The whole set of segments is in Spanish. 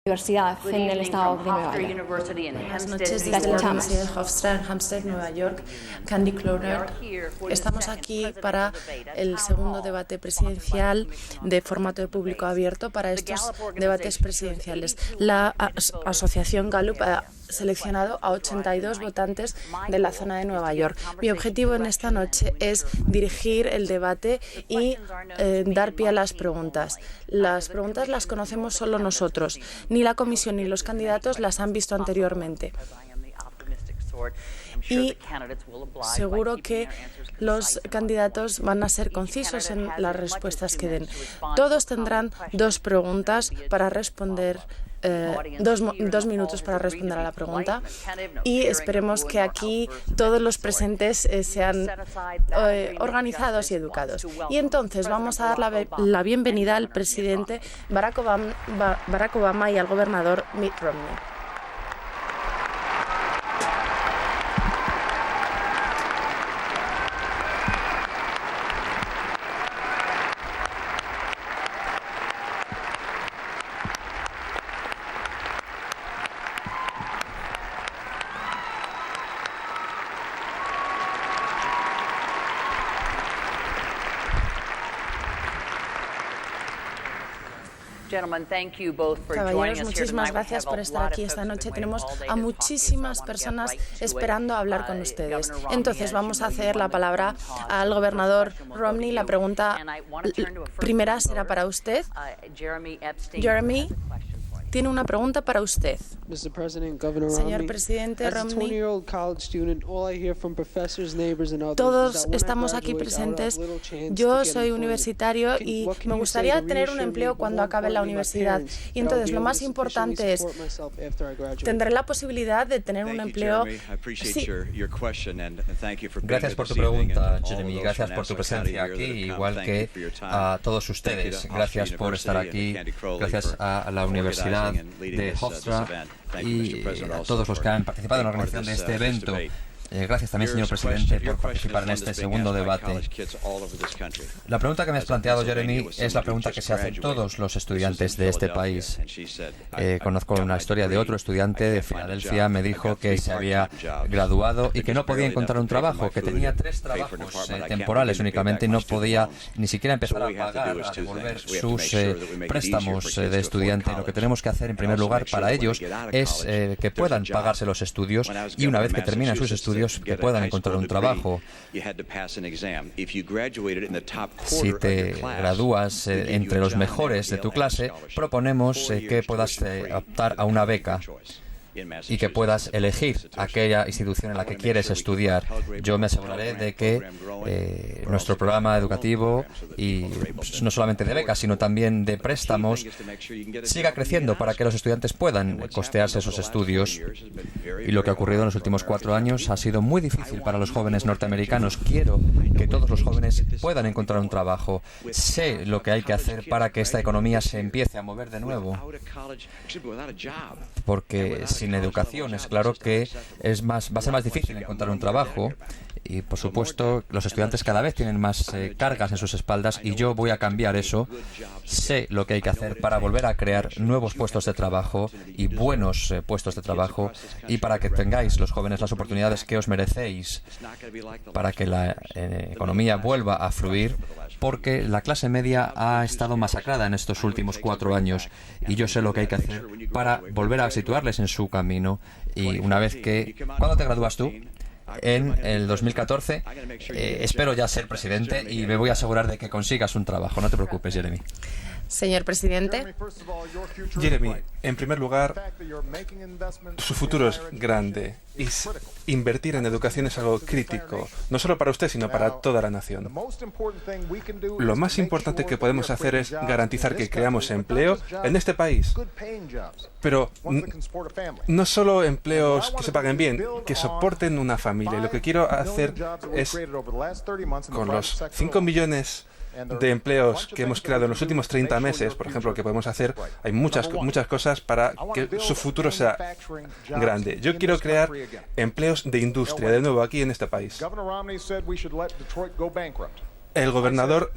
Universidad en el estado de Nueva York. Buenas noches desde la Universidad de Hofstra en Hampstead, Nueva York. Candy Cloner. Estamos aquí para el segundo debate presidencial de formato de público abierto para estos debates presidenciales. La Asociación Gallup ha seleccionado a 82 votantes de la zona de Nueva York. Mi objetivo en esta noche es dirigir el debate y dar pie a las preguntas. Las preguntas las conocemos solo nosotros. Ni la comisión ni los candidatos las han visto anteriormente. Y seguro que los candidatos van a ser concisos en las respuestas que den. Todos tendrán dos preguntas para responder. Dos minutos para responder a la pregunta y esperemos que aquí todos los presentes sean organizados y educados. Y entonces vamos a dar la bienvenida al presidente Barack Obama y al gobernador Mitt Romney. Caballeros, muchísimas gracias por estar aquí esta noche. Tenemos a muchísimas personas esperando hablar con ustedes. Entonces vamos a hacer la palabra al gobernador Romney. La pregunta primera será para usted. Jeremy tiene una pregunta para usted. Señor presidente Romney, todos estamos aquí presentes. Yo soy universitario y me gustaría tener un empleo cuando acabe la universidad. Y entonces lo más importante es, ¿tendré la posibilidad de tener un empleo? Sí. Gracias por tu pregunta, Jeremy. Gracias por tu presencia aquí, igual que a todos ustedes. Gracias por estar aquí. Gracias a la Universidad de Hofstra y a todos los que han participado en la organización de este evento. Gracias también, señor presidente, por participar en este segundo debate. La pregunta que me has planteado, Jeremy, es la pregunta que se hacen todos los estudiantes de este país. Conozco una historia de otro estudiante de Filadelfia. Me dijo que se había graduado y que no podía encontrar un trabajo, que tenía 3 trabajos temporales únicamente y no podía ni siquiera empezar a pagar, a devolver sus préstamos de estudiante. Lo que tenemos que hacer, en primer lugar, para ellos es que puedan pagarse los estudios y una vez que terminan sus estudios, que puedan encontrar un trabajo. Si te gradúas entre los mejores de tu clase, proponemos que puedas optar a una beca y que puedas elegir aquella institución en la que quieres estudiar. Yo me aseguraré de que nuestro programa educativo, y no solamente de becas, sino también de préstamos, siga creciendo para que los estudiantes puedan costearse esos estudios. Y lo que ha ocurrido en los últimos 4 años ha sido muy difícil para los jóvenes norteamericanos. Quiero que todos los jóvenes puedan encontrar un trabajo. Sé lo que hay que hacer para que esta economía se empiece a mover de nuevo. Porque sin educación es claro que va a ser más difícil encontrar un trabajo y, por supuesto, los estudiantes cada vez tienen más cargas en sus espaldas y yo voy a cambiar eso. Sé lo que hay que hacer para volver a crear nuevos puestos de trabajo y buenos puestos de trabajo y para que tengáis los jóvenes las oportunidades que os merecéis, para que la economía vuelva a fluir, porque la clase media ha estado masacrada en estos últimos 4 años y yo sé lo que hay que hacer para volver a situarles en su camino. Y una vez que... ¿Cuándo te gradúas tú? En el 2014. Espero ya ser presidente y me voy a asegurar de que consigas un trabajo. No te preocupes, Jeremy. Señor presidente. Jeremy, en primer lugar, su futuro es grande y invertir en educación es algo crítico, no solo para usted, sino para toda la nación. Lo más importante que podemos hacer es garantizar que creamos empleo en este país, pero no solo empleos que se paguen bien, que soporten una familia. Y lo que quiero hacer es, con los 5 millones de empleos que hemos creado en los últimos 30 meses, por ejemplo, que podemos hacer, hay muchas cosas para que su futuro sea grande. Yo quiero crear empleos de industria, de nuevo, aquí en este país. El gobernador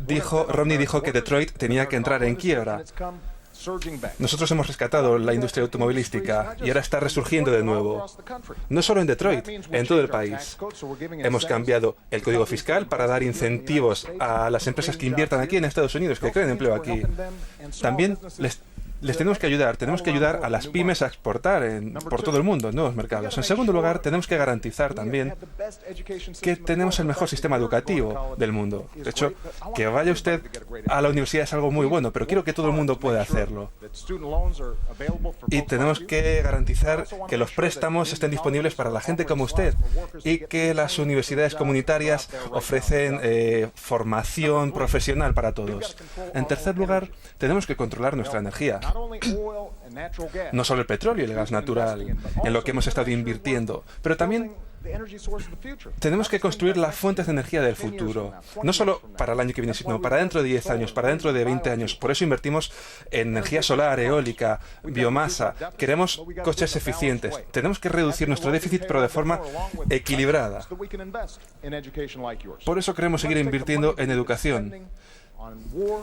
Romney dijo que Detroit tenía que entrar en quiebra. Nosotros hemos rescatado la industria automovilística y ahora está resurgiendo de nuevo. No solo en Detroit, en todo el país. Hemos cambiado el código fiscal para dar incentivos a las empresas que inviertan aquí en Estados Unidos, que creen empleo aquí. También les tenemos que ayudar a las pymes a exportar por todo el mundo, en nuevos mercados. En segundo lugar, tenemos que garantizar también que tenemos el mejor sistema educativo del mundo. De hecho, que vaya usted a la universidad es algo muy bueno, pero quiero que todo el mundo pueda hacerlo. Y tenemos que garantizar que los préstamos estén disponibles para la gente como usted y que las universidades comunitarias ofrecen formación profesional para todos. En tercer lugar, tenemos que controlar nuestra energía. No solo el petróleo y el gas natural, en lo que hemos estado invirtiendo, pero también tenemos que construir las fuentes de energía del futuro, no solo para el año que viene, sino para dentro de 10 años, para dentro de 20 años. Por eso invertimos en energía solar, eólica, biomasa. Queremos coches eficientes. Tenemos que reducir nuestro déficit, pero de forma equilibrada. Por eso queremos seguir invirtiendo en educación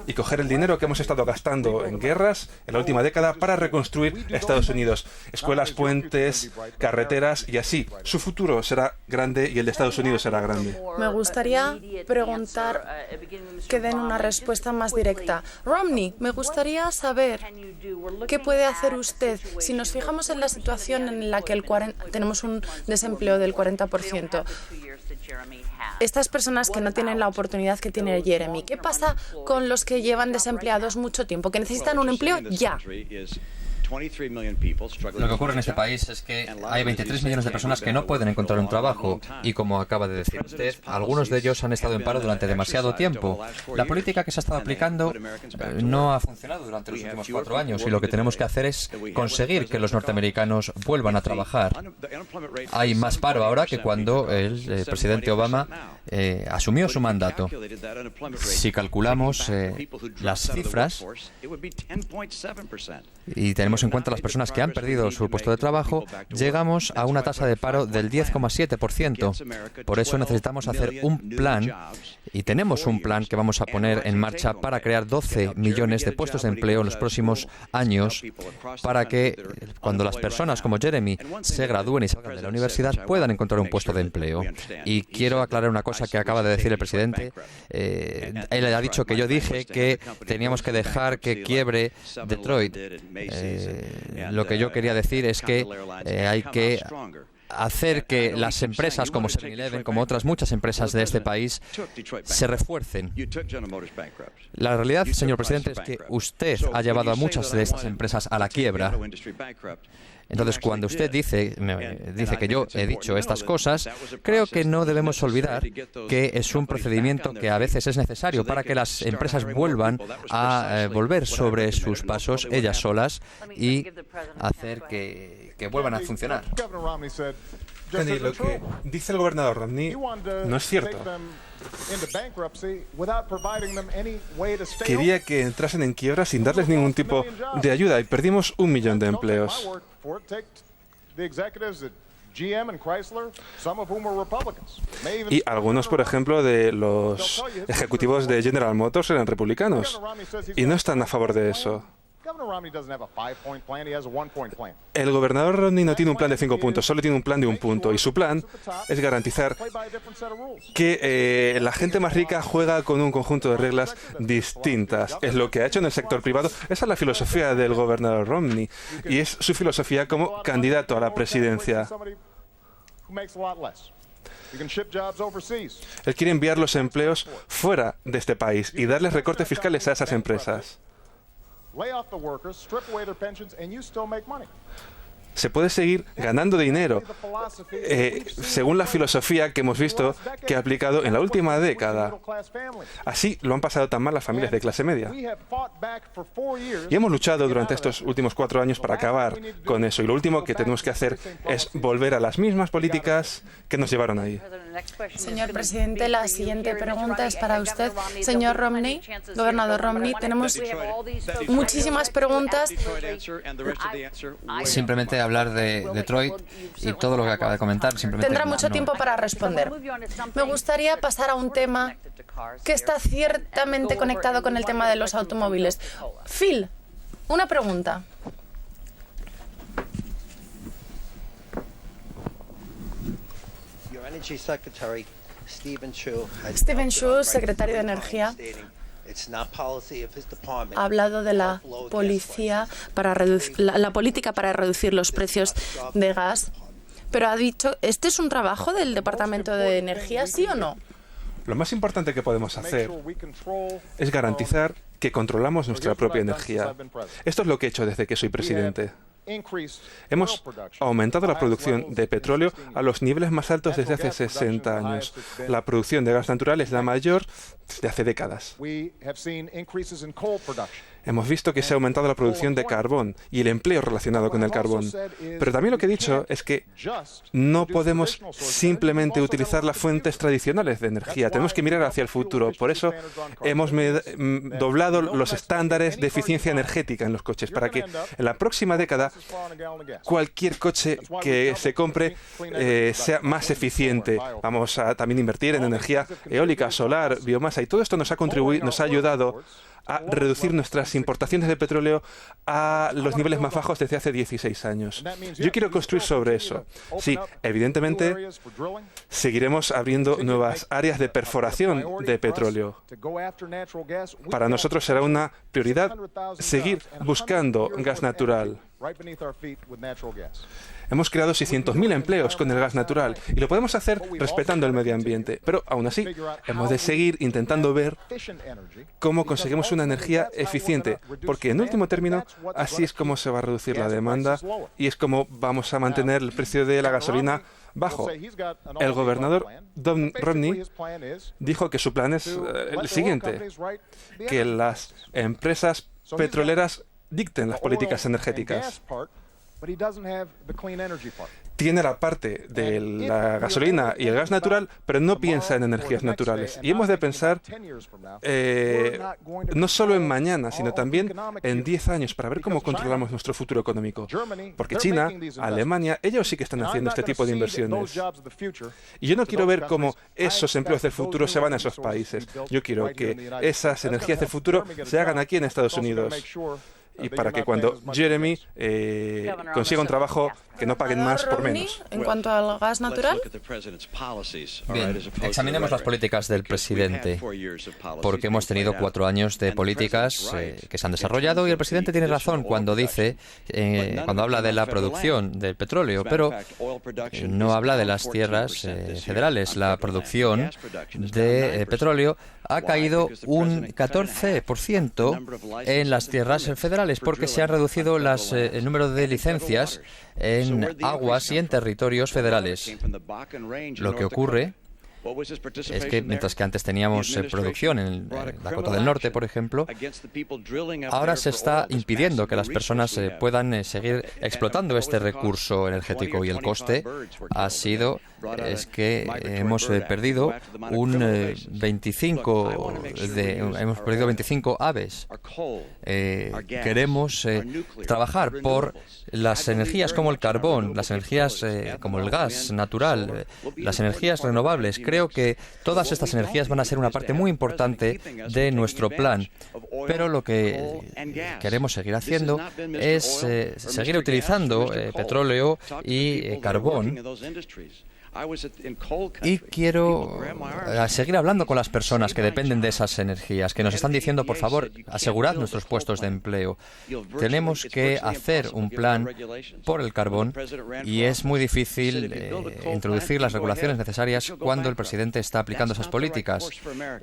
y coger el dinero que hemos estado gastando en guerras en la última década para reconstruir Estados Unidos. Escuelas, puentes, carreteras y así. Su futuro será grande y el de Estados Unidos será grande. Me gustaría preguntar que den una respuesta más directa. Romney, me gustaría saber qué puede hacer usted. Si nos fijamos en la situación en la que tenemos un desempleo del 40%, estas personas que no tienen la oportunidad que tiene Jeremy, ¿qué pasa con los que llevan desempleados mucho tiempo, que necesitan un empleo ya? Lo que ocurre en este país es que hay 23 millones de personas que no pueden encontrar un trabajo y, como acaba de decir usted, algunos de ellos han estado en paro durante demasiado tiempo. La política que se ha estado aplicando no ha funcionado durante los últimos 4 años y lo que tenemos que hacer es conseguir que los norteamericanos vuelvan a trabajar. Hay más paro ahora que cuando el presidente Obama asumió su mandato. Si calculamos las cifras y tenemos en cuenta las personas que han perdido su puesto de trabajo, llegamos a una tasa de paro del 10,7%. Por eso necesitamos hacer un plan, y tenemos un plan que vamos a poner en marcha para crear 12 millones de puestos de empleo en los próximos años, para que cuando las personas como Jeremy se gradúen y salgan de la universidad puedan encontrar un puesto de empleo. Y quiero aclarar una cosa que acaba de decir el presidente. Él ha dicho que yo dije que teníamos que dejar que quiebre Detroit. Lo que yo quería decir es que hay que hacer que las empresas como 7-Eleven, como otras muchas empresas de este país, se refuercen. La realidad, señor presidente, es que usted ha llevado a muchas de estas empresas a la quiebra. Entonces, cuando usted dice que yo he dicho estas cosas, creo que no debemos olvidar que es un procedimiento que a veces es necesario para que las empresas vuelvan a volver sobre sus pasos ellas solas y hacer que vuelvan a funcionar. Kennedy, lo que dice el gobernador Romney no es cierto. Quería que entrasen en quiebra sin darles ningún tipo de ayuda y perdimos 1 millón de empleos. Y algunos, por ejemplo, de los ejecutivos de General Motors eran republicanos y no están a favor de eso. El gobernador Romney no tiene un plan de 5 puntos, solo tiene un plan de 1 punto. Y su plan es garantizar que la gente más rica juega con un conjunto de reglas distintas. Es lo que ha hecho en el sector privado. Esa es la filosofía del gobernador Romney. Y es su filosofía como candidato a la presidencia. Él quiere enviar los empleos fuera de este país y darles recortes fiscales a esas empresas. Se puede seguir ganando dinero, según la filosofía que hemos visto que ha aplicado en la última década. Así lo han pasado tan mal las familias de clase media. Y hemos luchado durante estos últimos 4 años para acabar con eso. Y lo último que tenemos que hacer es volver a las mismas políticas que nos llevaron ahí. Señor presidente, la siguiente pregunta es para usted. Señor Romney, gobernador Romney, tenemos muchísimas preguntas. Simplemente hablar de Detroit y todo lo que acaba de comentar. Tendrá mucho tiempo para responder. Me gustaría pasar a un tema que está ciertamente conectado con el tema de los automóviles. Phil, Una pregunta. Steven Chu, secretario de Energía, ha hablado de la política para reducir los precios de gas, pero ha dicho, ¿este es un trabajo del Departamento de Energía, sí o no? Lo más importante que podemos hacer es garantizar que controlamos nuestra propia energía. Esto es lo que he hecho desde que soy presidente. Hemos aumentado la producción de petróleo a los niveles más altos desde hace 60 años. La producción de gas natural es la mayor desde hace décadas. Hemos visto que se ha aumentado la producción de carbón y el empleo relacionado con el carbón. Pero también lo que he dicho es que no podemos simplemente utilizar las fuentes tradicionales de energía. Tenemos que mirar hacia el futuro. Por eso hemos doblado los estándares de eficiencia energética en los coches, para que en la próxima década cualquier coche que se compre sea más eficiente. Vamos a también invertir en energía eólica, solar, biomasa, y todo esto nos ha ayudado a reducir nuestras importaciones de petróleo a los niveles más bajos desde hace 16 años. Yo quiero construir sobre eso. Sí, evidentemente seguiremos abriendo nuevas áreas de perforación de petróleo. Para nosotros será una prioridad seguir buscando gas natural. Hemos creado 600.000 empleos con el gas natural y lo podemos hacer respetando el medio ambiente. Pero aún así, hemos de seguir intentando ver cómo conseguimos una energía eficiente, porque en último término, así es como se va a reducir la demanda y es como vamos a mantener el precio de la gasolina bajo. El gobernador Don Romney dijo que su plan es el siguiente, que las empresas petroleras dicten las políticas energéticas. Tiene la parte de la gasolina y el gas natural, pero no piensa en energías naturales. Y hemos de pensar no solo en mañana, sino también en 10 años, para ver cómo controlamos nuestro futuro económico. Porque China, Alemania, ellos sí que están haciendo este tipo de inversiones. Y yo no quiero ver cómo esos empleos del futuro se van a esos países. Yo quiero que esas energías del futuro se hagan aquí en Estados Unidos. Y para que cuando Jeremy consiga un trabajo, que no paguen más por menos. En cuanto al gas natural, bien, examinemos las políticas del presidente, porque hemos tenido 4 años de políticas que se han desarrollado, y el presidente tiene razón cuando dice, cuando habla de la producción del petróleo, pero no habla de las tierras federales. La producción de petróleo ha caído un 14% en las tierras federales, porque se ha reducido el número de licencias en aguas y en territorios federales. Lo que ocurre es que mientras que antes teníamos producción en Dakota del Norte, por ejemplo, ahora se está impidiendo que las personas puedan seguir explotando este recurso energético, y el coste ha sido que hemos perdido 25 aves. Queremos trabajar por las energías como el carbón, las energías como el gas natural, las energías renovables. Creo que todas estas energías van a ser una parte muy importante de nuestro plan, pero lo que queremos seguir haciendo es seguir utilizando petróleo y carbón. Y quiero seguir hablando con las personas que dependen de esas energías, que nos están diciendo, por favor, asegurad nuestros puestos de empleo. Tenemos que hacer un plan por el carbón, y es muy difícil introducir las regulaciones necesarias cuando el presidente está aplicando esas políticas.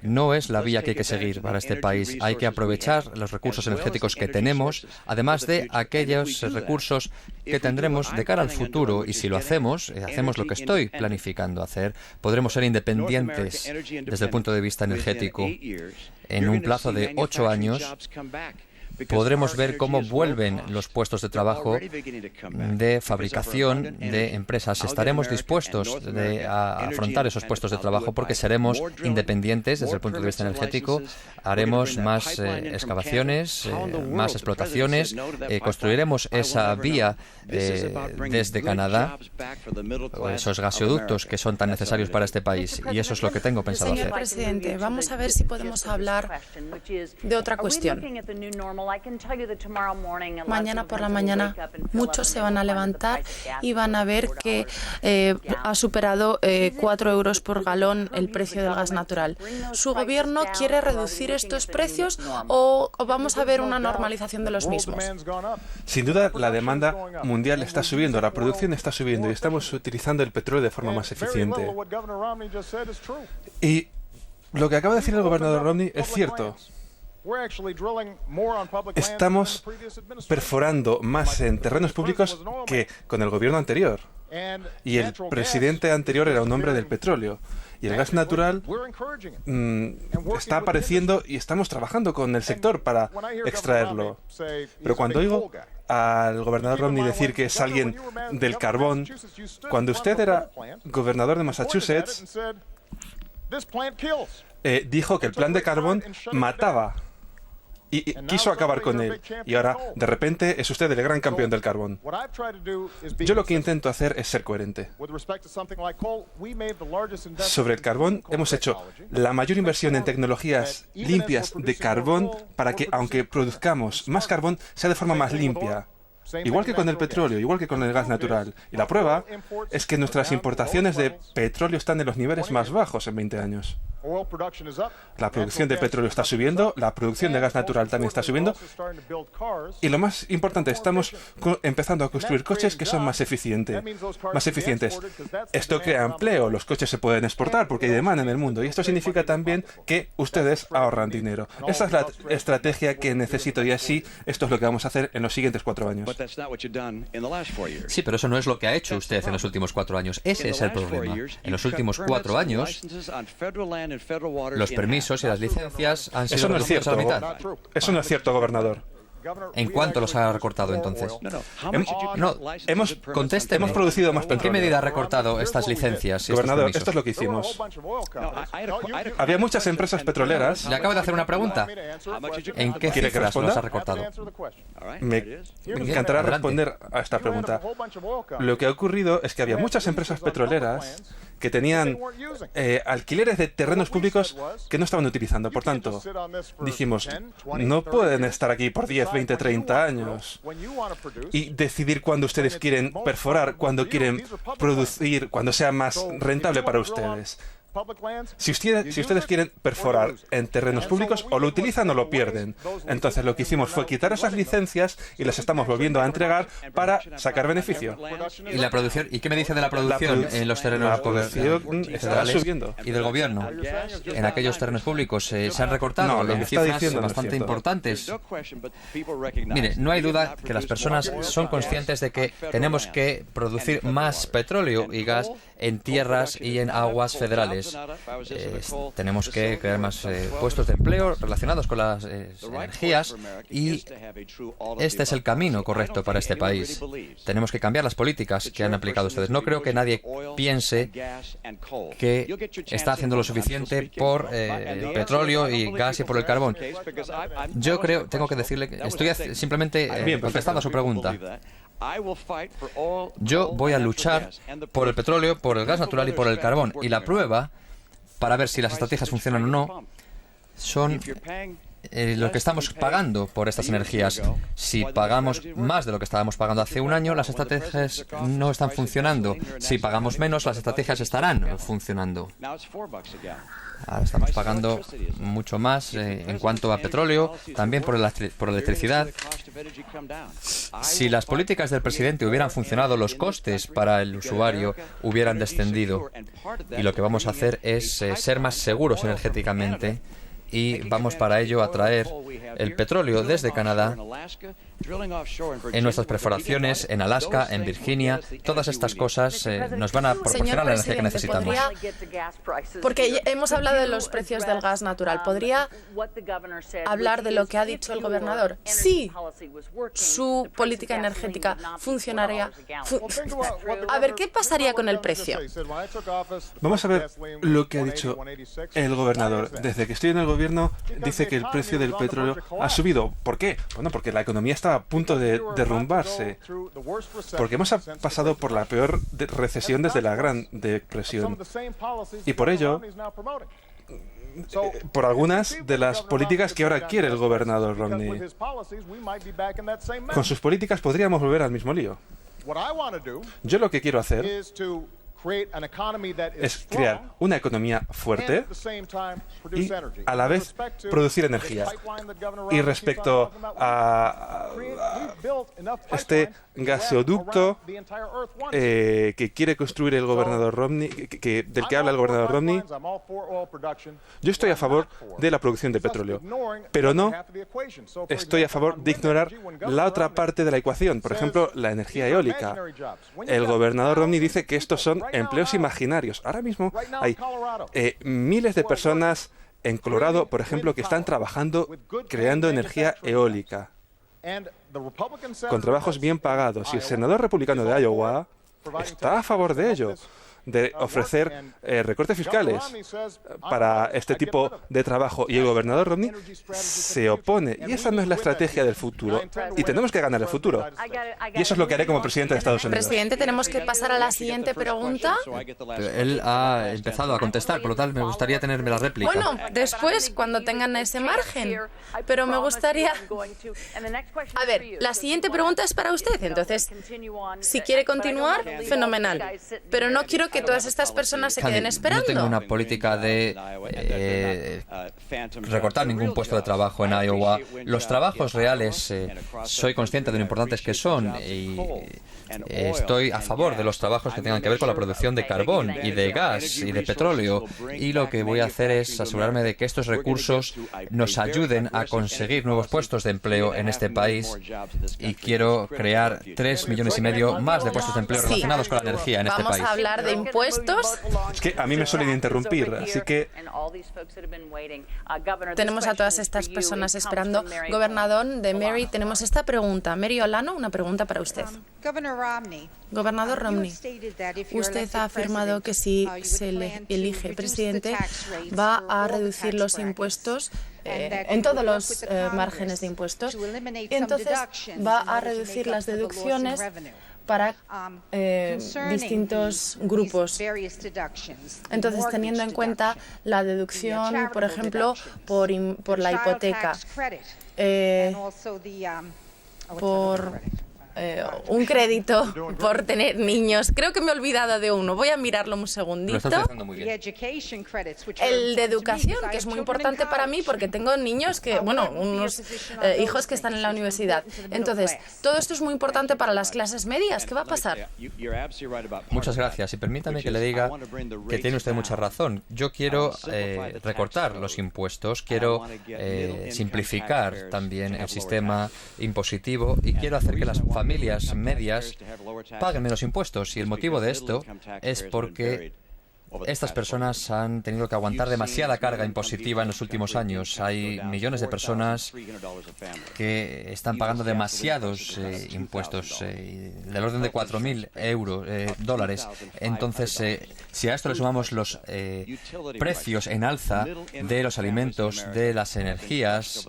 No es la vía que hay que seguir para este país. Hay que aprovechar los recursos energéticos que tenemos, además de aquellos recursos que tendremos de cara al futuro, y si lo hacemos lo que estoy planificando hacer, podremos ser independientes desde el punto de vista energético. En un plazo de 8 años podremos ver cómo vuelven los puestos de trabajo de fabricación de empresas. Estaremos dispuestos a afrontar esos puestos de trabajo porque seremos independientes desde el punto de vista energético. Haremos más excavaciones, más explotaciones, construiremos esa vía desde Canadá, esos gasoductos que son tan necesarios para este país, y eso es lo que tengo pensado hacer. Señor presidente, vamos a ver si podemos hablar de otra cuestión. Mañana por la mañana muchos se van a levantar y van a ver que ha superado 4 euros por galón el precio del gas natural. ¿Su gobierno quiere reducir estos precios o vamos a ver una normalización de los mismos? Sin duda, la demanda mundial está subiendo, la producción está subiendo y estamos utilizando el petróleo de forma más eficiente. Y lo que acaba de decir el gobernador Romney es cierto. Estamos perforando más en terrenos públicos que con el gobierno anterior. Y el presidente anterior era un hombre del petróleo. Y el gas natural está apareciendo y estamos trabajando con el sector para extraerlo. Pero cuando oigo al gobernador Romney decir que es alguien del carbón, cuando usted era gobernador de Massachusetts, dijo que el plan de carbón mataba y quiso acabar con él. Y ahora, de repente, es usted el gran campeón del carbón. Yo lo que intento hacer es ser coherente. Sobre el carbón, hemos hecho la mayor inversión en tecnologías limpias de carbón para que, aunque produzcamos más carbón, sea de forma más limpia. Igual que con el petróleo, igual que con el gas natural. Y la prueba es que nuestras importaciones de petróleo están en los niveles más bajos en 20 años. La producción de petróleo está subiendo, la producción de gas natural también está subiendo. Y lo más importante, estamos empezando a construir coches que son más eficientes. Esto crea empleo, los coches se pueden exportar porque hay demanda en el mundo. Y esto significa también que ustedes ahorran dinero. Esa es la estrategia que necesito y así esto es lo que vamos a hacer en los siguientes 4 años. Sí, pero eso no es lo que ha hecho usted en los últimos 4 años. Ese es el problema. En los últimos 4 años, los permisos y las licencias han sido reducidos a la mitad. Eso no es cierto, gobernador. ¿En cuánto los ha recortado entonces? Contésteme. Hemos producido más ¿En qué petróleo. medida ha recortado estas licencias y estos Gobernador, permisos? esto es lo que hicimos. Había muchas empresas petroleras. Le acabo de hacer una pregunta. ¿En qué ¿Quiere que cifras responda? los ha recortado? Me encantará Adelante. responder a esta pregunta. Lo que ha ocurrido es que había muchas empresas petroleras que tenían alquileres de terrenos públicos que no estaban utilizando. Por tanto, dijimos, no pueden estar aquí por 10, 20, 30 años y decidir cuándo ustedes quieren perforar, cuándo quieren producir, cuándo sea más rentable para ustedes. Si ustedes quieren perforar en terrenos públicos, o lo utilizan o lo pierden. Entonces lo que hicimos fue quitar esas licencias y las estamos volviendo a entregar para sacar beneficio. ¿Y la producción? ¿Y qué me dice de la producción en los terrenos La producción está federales subiendo. y del gobierno? En aquellos terrenos públicos se han recortado No, lo que en está cifras diciendo no es bastante cierto. importantes. Mire, no hay duda que las personas son conscientes de que tenemos que producir más petróleo y gas en tierras y en aguas federales. Tenemos que crear más puestos de empleo relacionados con las energías y este es el camino correcto para este país. Tenemos que cambiar las políticas que han aplicado ustedes. No creo que nadie piense que está haciendo lo suficiente por el petróleo y gas y por el carbón. Yo creo, tengo que decirle que estoy simplemente contestando a su pregunta. Yo voy a luchar por el petróleo, por el gas natural y por el carbón. Y la prueba, para ver si las estrategias funcionan o no, son lo que estamos pagando por estas energías. Si pagamos más de lo que estábamos pagando hace un año, las estrategias no están funcionando. Si pagamos menos, las estrategias estarán funcionando. Ahora estamos pagando mucho más en cuanto a petróleo, también por electricidad. Si las políticas del presidente hubieran funcionado, los costes para el usuario hubieran descendido. Y lo que vamos a hacer es ser más seguros energéticamente. Y vamos para ello a traer el petróleo desde Canadá en nuestras perforaciones, en Alaska, en Virginia. Todas estas cosas nos van a proporcionar la energía que necesitamos. Porque hemos hablado de los precios del gas natural. ¿Podría hablar de lo que ha dicho el gobernador? Sí, su política energética funcionaría. A ver, ¿qué pasaría con el precio? Vamos a ver lo que ha dicho el gobernador. Desde que estoy en el gobierno, dice que el precio del petróleo ha subido. ¿Por qué? Bueno, porque la economía está a punto de derrumbarse. Porque hemos pasado por la peor recesión desde la Gran Depresión. Y por ello, por algunas de las políticas que ahora quiere el gobernador Romney. Con sus políticas podríamos volver al mismo lío. Yo lo que quiero hacer es crear una economía fuerte y a la vez producir energía. Y respecto a este gasoducto que quiere construir el gobernador Romney, del que habla el gobernador Romney, yo estoy a favor de la producción de petróleo, pero no estoy a favor de ignorar la otra parte de la ecuación, por ejemplo, la energía eólica. El gobernador Romney dice que estos son empleos imaginarios. Ahora mismo hay miles de personas en Colorado, por ejemplo, que están trabajando creando energía eólica con trabajos bien pagados. Y el senador republicano de Iowa está a favor de ello, de ofrecer recortes fiscales para este tipo de trabajo. Y el gobernador Romney se opone. Y esa no es la estrategia del futuro. Y tenemos que ganar el futuro. Y eso es lo que haré como presidente de Estados Unidos. Presidente, tenemos que pasar a la siguiente pregunta. Pero él ha empezado a contestar, por lo tanto me gustaría tenerme la réplica. Bueno, después, cuando tengan ese margen. Pero me gustaría... A ver, la siguiente pregunta es para usted. Entonces, si quiere continuar, fenomenal. Pero no quiero que todas estas personas se queden esperando. No tengo una política de recortar ningún puesto de trabajo en Iowa. Los trabajos reales, soy consciente de lo importantes que son y estoy a favor de los trabajos que tengan que ver con la producción de carbón y de gas y de petróleo. Y lo que voy a hacer es asegurarme de que estos recursos nos ayuden a conseguir nuevos puestos de empleo en este país. Y quiero crear 3,5 millones más de puestos de empleo relacionados con la energía en este país. Vamos a hablar de impuestos. Es que a mí me suelen interrumpir, así que... Tenemos a todas estas personas esperando. Gobernador de Mary, tenemos esta pregunta. Mary Olano, una pregunta para usted. Gobernador Romney, usted ha afirmado que si se le elige presidente va a reducir los impuestos en todos los márgenes de impuestos y entonces va a reducir las deducciones para distintos grupos. Entonces, teniendo en cuenta la deducción, por ejemplo, por la hipoteca, por un crédito por tener niños. Creo que me he olvidado de uno. Voy a mirarlo un segundito. Lo estás haciendo muy bien. El de educación, que es muy importante para mí porque tengo niños que, bueno, unos hijos que están en la universidad. Entonces, todo esto es muy importante para las clases medias. ¿Qué va a pasar? Muchas gracias. Y permítame que le diga que tiene usted mucha razón. Yo quiero recortar los impuestos, quiero simplificar también el sistema impositivo y quiero hacer que las familias medias paguen menos impuestos. Y el motivo de esto es porque estas personas han tenido que aguantar demasiada carga impositiva en los últimos años. Hay millones de personas que están pagando demasiados impuestos, del orden de 4.000 dólares. Entonces, si a esto le sumamos los precios en alza de los alimentos, de las energías,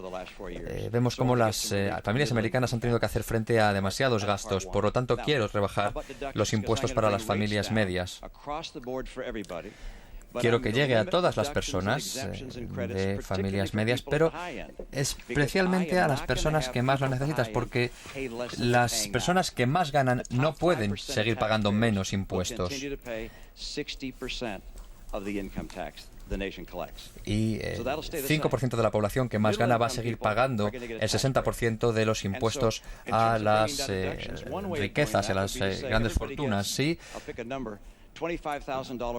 vemos cómo las familias americanas han tenido que hacer frente a demasiados gastos. Por lo tanto, quiero rebajar los impuestos para las familias medias. Quiero que llegue a todas las personas de familias medias, pero especialmente a las personas que más lo necesitan, porque las personas que más ganan no pueden seguir pagando menos impuestos. Y 5% de la población que más gana va a seguir pagando el 60% de los impuestos a las riquezas, a las grandes fortunas. Sí.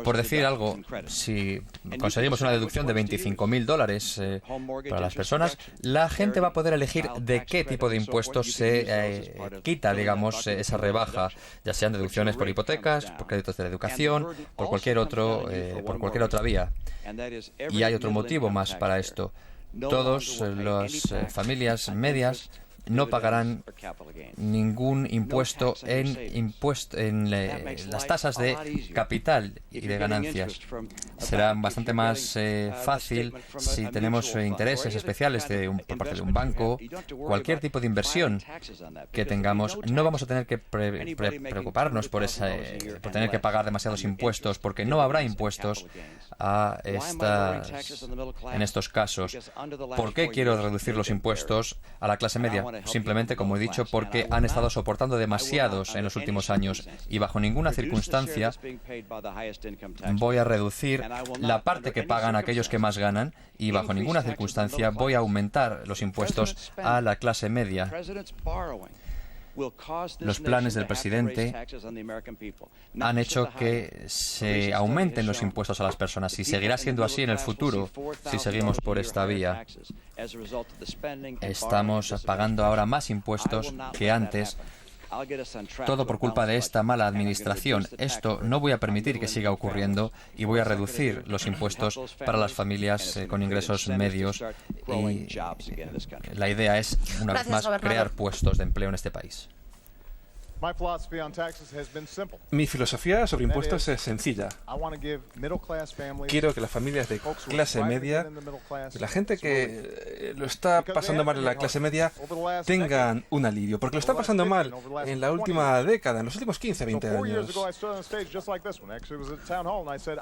Por decir algo, si conseguimos una deducción de $25.000 para las personas, la gente va a poder elegir de qué tipo de impuestos se quita, digamos, esa rebaja, ya sean deducciones por hipotecas, por créditos de la educación, por cualquier otra vía. Y hay otro motivo más para esto. Todas las familias medias no pagarán ningún impuesto en las tasas de capital y de ganancias. Será bastante más fácil si tenemos intereses especiales por parte de un banco. Cualquier tipo de inversión que tengamos, no vamos a tener que preocuparnos por tener que pagar demasiados impuestos, porque no habrá impuestos en estos casos. ¿Por qué quiero reducir los impuestos a la clase media? Simplemente, como he dicho, porque han estado soportando demasiados en los últimos años y bajo ninguna circunstancia voy a reducir la parte que pagan aquellos que más ganan y bajo ninguna circunstancia voy a aumentar los impuestos a la clase media. Los planes del presidente han hecho que se aumenten los impuestos a las personas y seguirá siendo así en el futuro si seguimos por esta vía. Estamos pagando ahora más impuestos que antes, todo por culpa de esta mala administración. Esto no voy a permitir que siga ocurriendo y voy a reducir los impuestos para las familias con ingresos medios. Y la idea es, una vez más, crear puestos de empleo en este país. Mi filosofía sobre impuestos es sencilla. Quiero que las familias de clase media, la gente que lo está pasando mal en la clase media, tengan un alivio, porque lo está pasando mal en la última década, en los últimos 15, 20 años.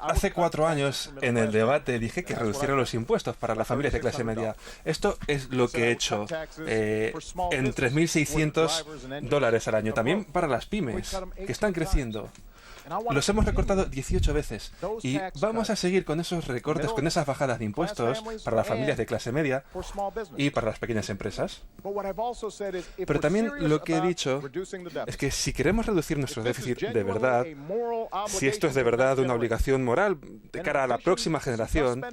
Hace 4 años, en el debate, dije que reducieron los impuestos para las familias de clase media. Esto es lo que he hecho en $3.600 al año. También para las pymes, que están creciendo. Los hemos recortado 18 veces y vamos a seguir con esos recortes, con esas bajadas de impuestos para las familias de clase media y para las pequeñas empresas. Pero también lo que he dicho es que si queremos reducir nuestro déficit de verdad, si esto es de verdad una obligación moral de cara a la próxima generación,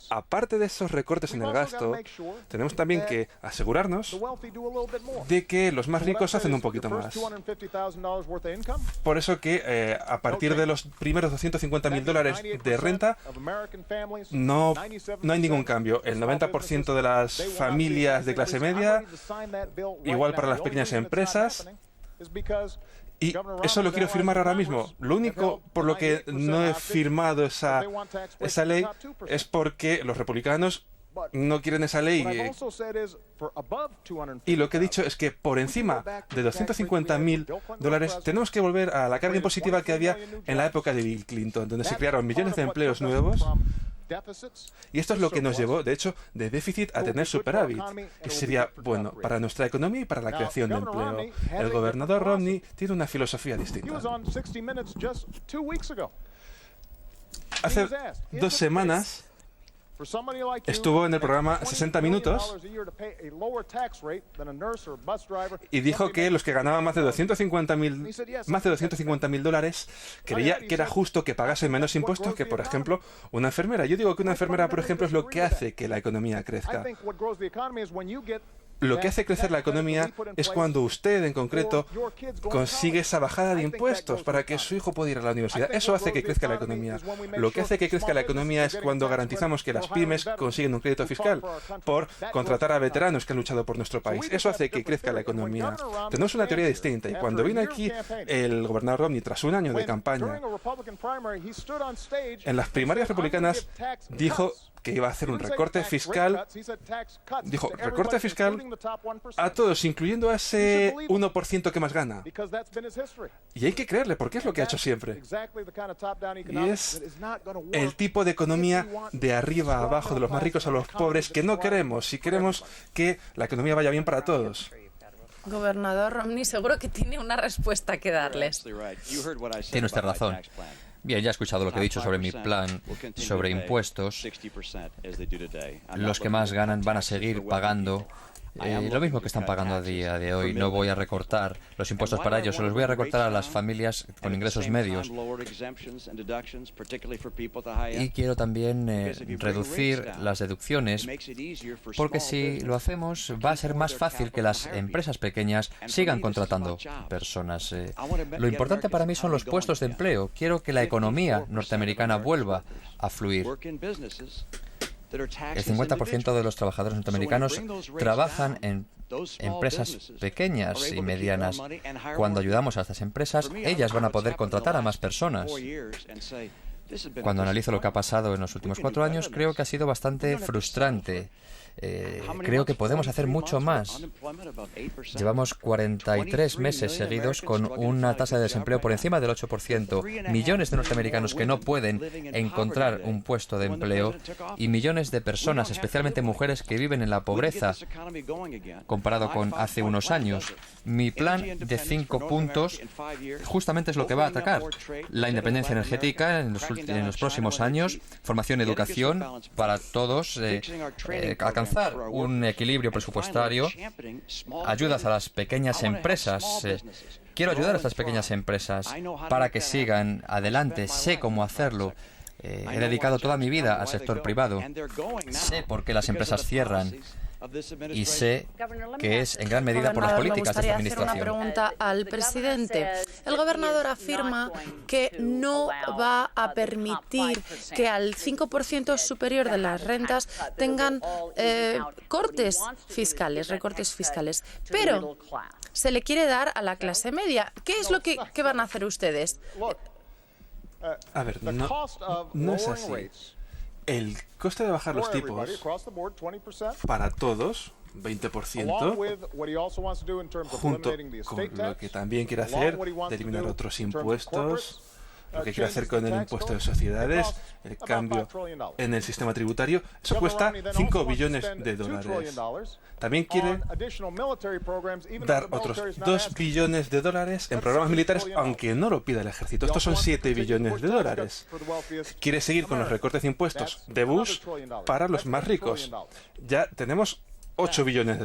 aparte de esos recortes en el gasto, tenemos también que asegurarnos de que los más ricos hacen un poquito más. Por eso que a partir de los primeros $250.000 de renta, no hay ningún cambio. El 90% de las familias de clase media, igual para las pequeñas empresas, y eso lo quiero firmar ahora mismo. Lo único por lo que no he firmado esa ley es porque los republicanos no quieren esa ley. Y lo que he dicho es que por encima de $250.000 tenemos que volver a la carga impositiva que había en la época de Bill Clinton, donde se crearon millones de empleos nuevos. Y esto es lo que nos llevó, de hecho, de déficit a tener superávit. Y sería bueno para nuestra economía y para la creación de empleo. El gobernador Romney tiene una filosofía distinta. Hace 2 semanas estuvo en el programa 60 Minutos y dijo que los que ganaban más de $250.000 creía que era justo que pagasen menos impuestos que, por ejemplo, una enfermera. Yo digo que una enfermera, por ejemplo, es lo que hace que la economía crezca. Lo que hace crecer la economía es cuando usted, en concreto, consigue esa bajada de impuestos para que su hijo pueda ir a la universidad. Eso hace que crezca la economía. Lo que hace que crezca la economía es cuando garantizamos que las pymes consiguen un crédito fiscal por contratar a veteranos que han luchado por nuestro país. Eso hace que crezca la economía. Tenemos una teoría distinta y cuando vino aquí el gobernador Romney, tras un año de campaña, en las primarias republicanas dijo que iba a hacer un recorte fiscal. Dijo, recorte fiscal a todos, incluyendo a ese 1% que más gana. Y hay que creerle, porque es lo que ha hecho siempre. Y es el tipo de economía de arriba a abajo, de los más ricos a los pobres, que no queremos. Si queremos que la economía vaya bien para todos. Gobernador Romney, seguro que tiene una respuesta que darles. Tiene usted razón. Bien, ya he escuchado lo que he dicho sobre mi plan sobre impuestos. Los que más ganan van a seguir pagando lo mismo que están pagando a día de hoy. No voy a recortar los impuestos para ellos, se los voy a recortar a las familias con ingresos medios. Y quiero también reducir las deducciones, porque si lo hacemos va a ser más fácil que las empresas pequeñas sigan contratando personas. Lo importante para mí son los puestos de empleo. Quiero que la economía norteamericana vuelva a fluir. El 50% de los trabajadores norteamericanos trabajan en empresas pequeñas y medianas. Cuando ayudamos a estas empresas, ellas van a poder contratar a más personas. Cuando analizo lo que ha pasado en los últimos 4 años, creo que ha sido bastante frustrante. Creo que podemos hacer mucho más. Llevamos 43 meses seguidos con una tasa de desempleo por encima del 8%, millones de norteamericanos que no pueden encontrar un puesto de empleo y millones de personas, especialmente mujeres, que viven en la pobreza comparado con hace unos años. Mi plan de 5 puntos justamente es lo que va a atacar: la independencia energética en los próximos años, formación y educación para todos, alcanzar un equilibrio presupuestario, ayudas a las pequeñas empresas. Quiero ayudar a estas pequeñas empresas para que sigan adelante. Sé cómo hacerlo. He dedicado toda mi vida al sector privado. Sé por qué las empresas cierran. Y sé que es en gran medida por las políticas de esta administración. Me gustaría hacer una pregunta al presidente. El gobernador afirma que no va a permitir que al 5% superior de las rentas tengan recortes fiscales, pero se le quiere dar a la clase media. ¿Qué es lo que van a hacer ustedes? A ver, no es así. El coste de bajar los tipos para todos, 20%, junto con lo que también quiere hacer de eliminar otros impuestos, lo que quiere hacer con el impuesto de sociedades, el cambio en el sistema tributario, eso cuesta $5 billones. También quiere dar otros $2 billones en programas militares, aunque no lo pida el ejército. Estos son $7 billones. Quiere seguir con los recortes de impuestos de Bush para los más ricos. Ya tenemos $8 billones.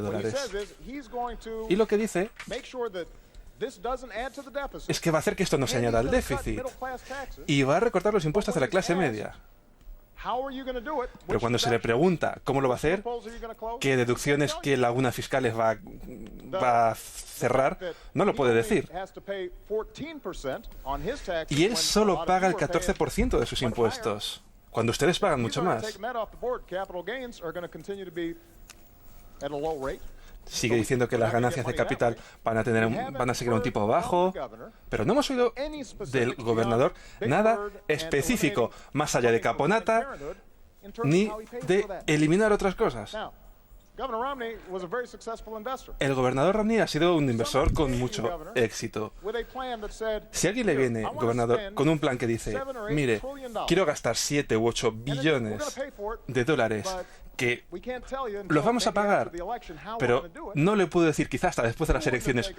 Y lo que dice es que va a hacer que esto no se añada al déficit y va a recortar los impuestos de la clase media. Pero cuando se le pregunta cómo lo va a hacer, qué deducciones, qué lagunas fiscales va a cerrar, no lo puede decir. Y él solo paga el 14% de sus impuestos, cuando ustedes pagan mucho más. Sigue diciendo que las ganancias de capital van a seguir a un tipo bajo, pero no hemos oído del gobernador nada específico, más allá de caponata, ni de eliminar otras cosas. El gobernador Romney ha sido un inversor con mucho éxito. Si alguien le viene, gobernador, con un plan que dice, mire, quiero gastar 7 u 8 billones de dólares, que los vamos a pagar, pero no le puedo decir quizás hasta después de las elecciones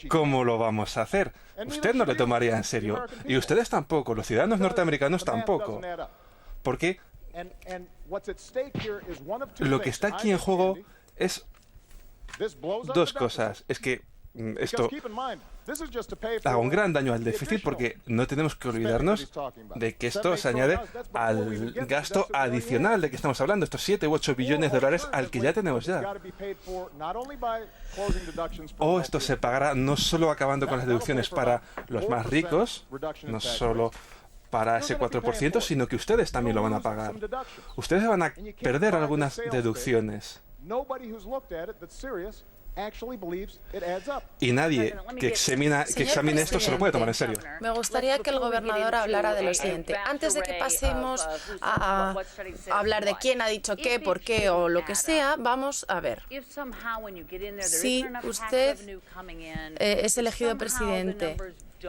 cómo lo vamos a hacer. Usted no le tomaría en serio, y ustedes tampoco, los ciudadanos norteamericanos tampoco, porque lo que está aquí en juego es dos cosas. Es que esto haga un gran daño al déficit, porque no tenemos que olvidarnos de que esto se añade al gasto adicional de que estamos hablando, estos 7 u 8 billones de dólares al que ya tenemos ya. O esto se pagará no solo acabando con las deducciones para los más ricos, no solo para ese 4%, sino que ustedes también lo van a pagar. Ustedes van a perder algunas deducciones. Y nadie que examine esto se lo puede tomar en serio. Me gustaría que el gobernador hablara de lo siguiente. Antes de que pasemos a hablar de quién ha dicho qué, por qué o lo que sea, vamos a ver. Si usted es elegido presidente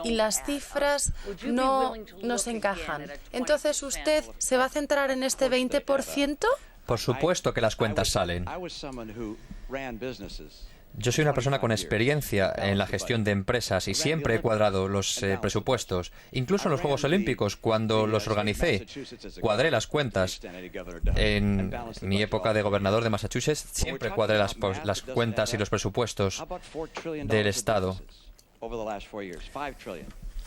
y las cifras no nos encajan, entonces usted se va a centrar en este 20%. Por supuesto que las cuentas salen. Yo soy una persona con experiencia en la gestión de empresas y siempre he cuadrado los presupuestos. Incluso en los Juegos Olímpicos, cuando los organicé, cuadré las cuentas. En mi época de gobernador de Massachusetts, siempre cuadré las cuentas y los presupuestos del Estado.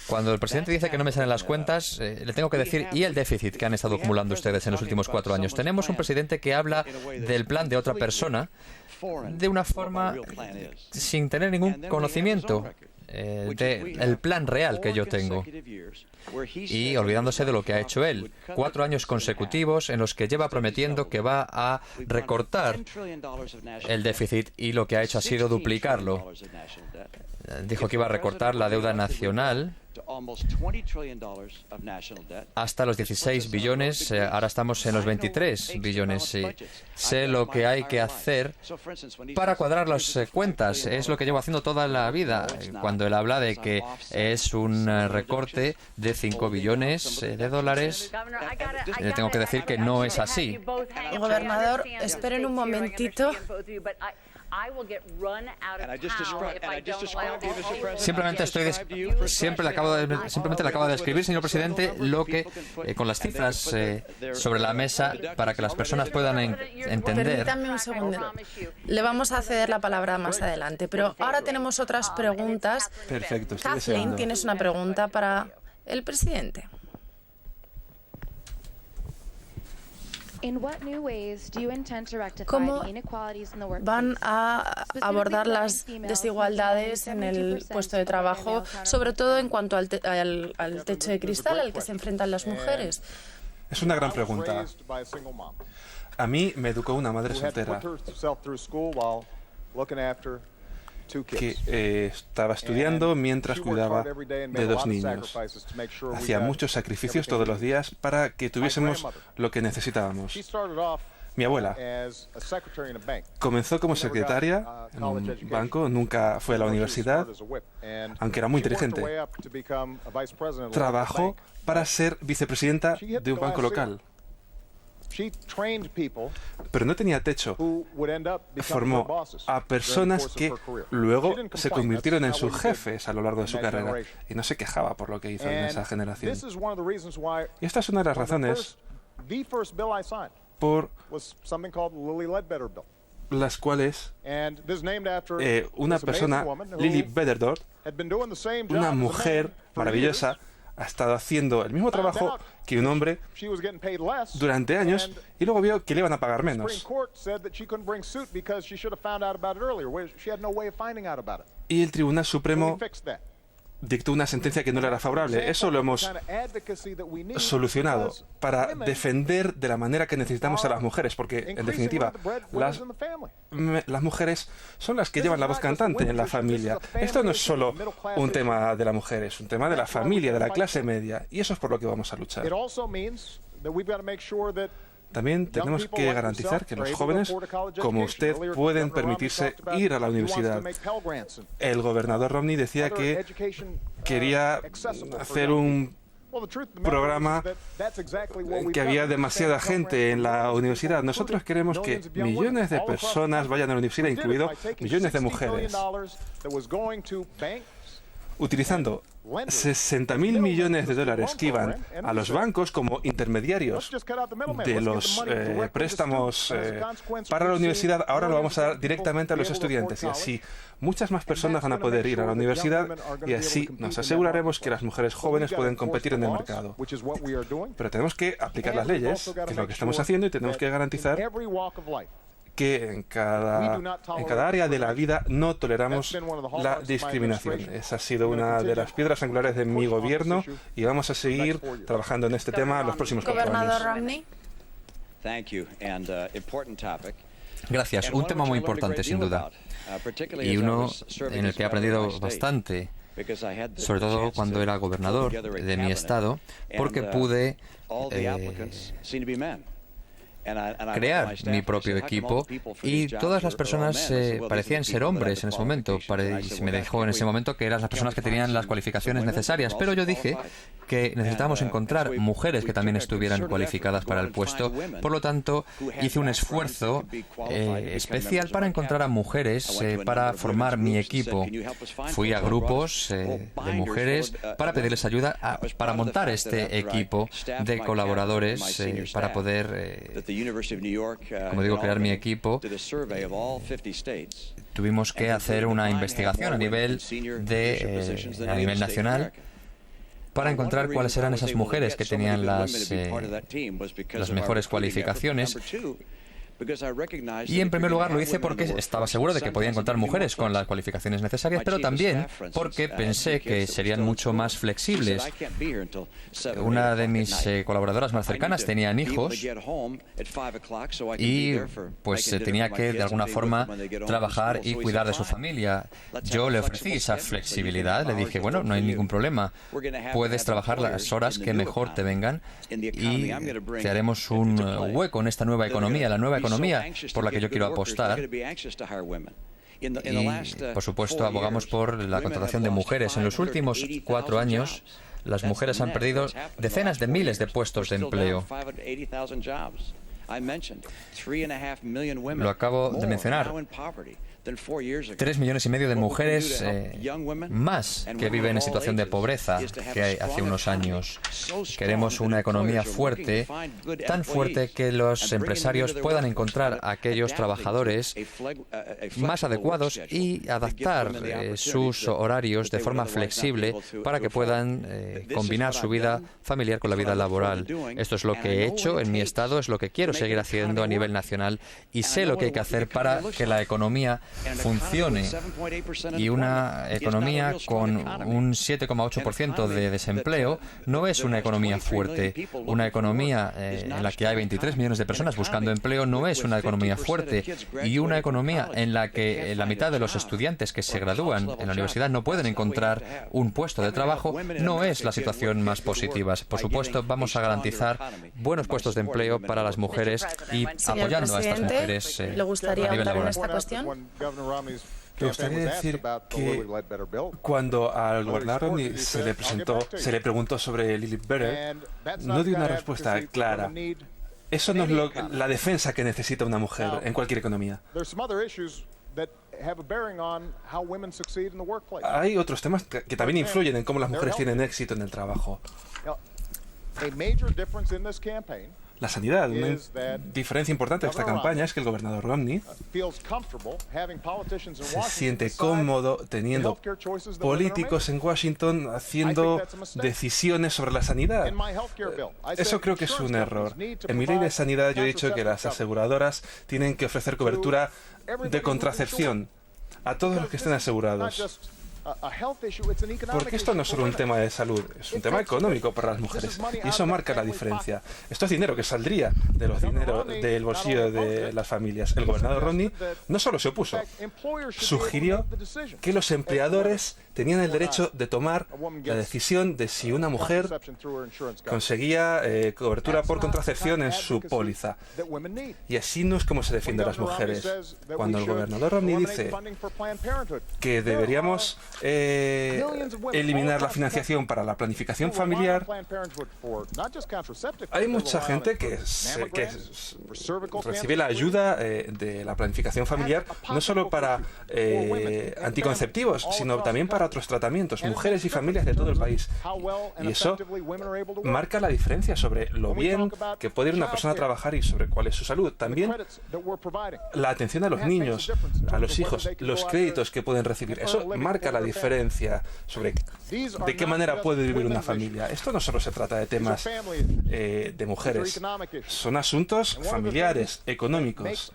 Cuando el presidente dice que no me salen las cuentas, le tengo que decir, ¿y el déficit que han estado acumulando ustedes en los últimos 4 años? Tenemos un presidente que habla del plan de otra persona de una forma sin tener ningún conocimiento. del plan real que yo tengo y olvidándose de lo que ha hecho él. 4 años consecutivos en los que lleva prometiendo que va a recortar el déficit y lo que ha hecho ha sido duplicarlo. Dijo que iba a recortar la deuda nacional hasta los 16 billones, ahora estamos en los 23 billones. Sé lo que hay que hacer para cuadrar las cuentas, es lo que llevo haciendo toda la vida. Cuando él habla de que es un recorte de 5 billones de dólares, le tengo que decir que no es así. Gobernador, esperen un momentito. Simplemente le acabo de describir, señor presidente, lo que con las cifras sobre la mesa para que las personas puedan entender. Permítame un segundo. Le vamos a ceder la palabra más adelante, pero ahora tenemos otras preguntas. Perfecto, estoy Kathleen, deseando. tienes una pregunta para el presidente. ¿Cómo van a abordar las desigualdades en el puesto de trabajo, sobre todo en cuanto al techo de cristal al que se enfrentan las mujeres? Es una gran pregunta. A mí me educó una madre soltera que estaba estudiando mientras cuidaba de 2 niños. Hacía muchos sacrificios todos los días para que tuviésemos lo que necesitábamos. Mi abuela comenzó como secretaria en un banco, nunca fue a la universidad, aunque era muy inteligente. Trabajó para ser vicepresidenta de un banco local. Pero no tenía techo. Formó a personas que luego se convirtieron en sus jefes a lo largo de su carrera y no se quejaba por lo que hizo en esa generación. Y esta es una de las razones por las cuales una persona, Lily Bederdorf, una mujer maravillosa, ha estado haciendo el mismo trabajo que un hombre durante años y luego vio que le iban a pagar menos. Y el Tribunal Supremo dictó una sentencia que no le era favorable. Eso lo hemos solucionado para defender de la manera que necesitamos a las mujeres, porque, en definitiva, las mujeres son las que llevan la voz cantante en la familia. Esto no es solo un tema de la mujer, es un tema de la familia, de la clase media, y eso es por lo que vamos a luchar. También tenemos que garantizar que los jóvenes, como usted, pueden permitirse ir a la universidad. El gobernador Romney decía que quería hacer un programa que había demasiada gente en la universidad. Nosotros queremos que millones de personas vayan a la universidad, incluidos millones de mujeres. Utilizando 60.000 millones de dólares que iban a los bancos como intermediarios de los préstamos para la universidad, ahora lo vamos a dar directamente a los estudiantes. Y así muchas más personas van a poder ir a la universidad y así nos aseguraremos que las mujeres jóvenes pueden competir en el mercado. Pero tenemos que aplicar las leyes, que es lo que estamos haciendo, y tenemos que garantizar que en cada área de la vida no toleramos la discriminación. Esa ha sido una de las piedras angulares de mi gobierno y vamos a seguir trabajando en este tema los próximos 4 años. Gobernador Romney. Gracias. Un tema muy importante, sin duda. Y uno en el que he aprendido bastante, sobre todo cuando era gobernador de mi estado, porque pude crear mi propio equipo y todas las personas parecían ser hombres en ese momento. Y se me dijo en ese momento que eran las personas que tenían las cualificaciones necesarias, pero yo dije que necesitábamos encontrar mujeres que también estuvieran cualificadas para el puesto. Por lo tanto, hice un esfuerzo especial para encontrar a mujeres para formar mi equipo. Fui a grupos de mujeres para pedirles ayuda para montar este equipo de colaboradores para poder, como digo, crear mi equipo. Tuvimos que hacer una investigación a nivel nacional para encontrar cuáles eran esas mujeres que tenían las mejores cualificaciones. Y en primer lugar lo hice porque estaba seguro de que podía encontrar mujeres con las cualificaciones necesarias, pero también porque pensé que serían mucho más flexibles. Una de mis colaboradoras más cercanas tenían hijos y pues tenía que de alguna forma trabajar y cuidar de su familia. Yo le ofrecí esa flexibilidad, le dije, bueno, no hay ningún problema, puedes trabajar las horas que mejor te vengan y te haremos un hueco en esta nueva economía, la nueva economía por la que yo quiero apostar. Y, por supuesto, abogamos por la contratación de mujeres. En los últimos 4 años, las mujeres han perdido decenas de miles de puestos de empleo. Lo acabo de mencionar. 3,5 millones de mujeres más que viven en situación de pobreza que hace unos años. Queremos una economía fuerte, tan fuerte que los empresarios puedan encontrar a aquellos trabajadores más adecuados y adaptar sus horarios de forma flexible para que puedan combinar su vida familiar con la vida laboral. Esto es lo que he hecho en mi estado, es lo que quiero seguir haciendo a nivel nacional y sé lo que hay que hacer para que la economía funcione, y una economía con un 7,8% de desempleo no es una economía fuerte. Una economía en la que hay 23 millones de personas buscando empleo no es una economía fuerte, y una economía en la que la mitad de los estudiantes que se gradúan en la universidad no pueden encontrar un puesto de trabajo no es la situación más positiva. Por supuesto, vamos a garantizar buenos puestos de empleo para las mujeres y apoyando a estas mujeres ¿le gustaría a nivel hablar en laboral. esta cuestión? Me gustaría decir que cuando al gobernador Romney se le preguntó sobre Lilith Better, no dio una respuesta clara. Eso no es la defensa que necesita una mujer en cualquier economía. Hay otros temas que también influyen en cómo las mujeres tienen éxito en el trabajo. La sanidad, una diferencia importante de esta campaña es que el gobernador Romney se siente cómodo teniendo políticos en Washington haciendo decisiones sobre la sanidad. Eso creo que es un error. En mi ley de sanidad yo he dicho que las aseguradoras tienen que ofrecer cobertura de contracepción a todos los que estén asegurados. Porque esto no es solo un tema de salud, es un tema económico para las mujeres. Y eso marca la diferencia. Esto es dinero que saldría del bolsillo de las familias. El gobernador Romney no solo se opuso, sugirió que los empleadores tenían el derecho de tomar la decisión de si una mujer conseguía cobertura por contracepción en su póliza. Y así no es como se defienden las mujeres. Cuando el gobernador Romney dice que deberíamos eliminar la financiación para la planificación familiar, hay mucha gente que recibe la ayuda de la planificación familiar no solo para anticonceptivos, sino también para otros tratamientos, mujeres y familias de todo el país. Y eso marca la diferencia sobre lo bien que puede ir una persona a trabajar y sobre cuál es su salud. También la atención a los niños, a los hijos, los créditos que pueden recibir. Eso marca la diferencia sobre de qué manera puede vivir una familia. Esto no solo se trata de temas de mujeres, son asuntos familiares, económicos.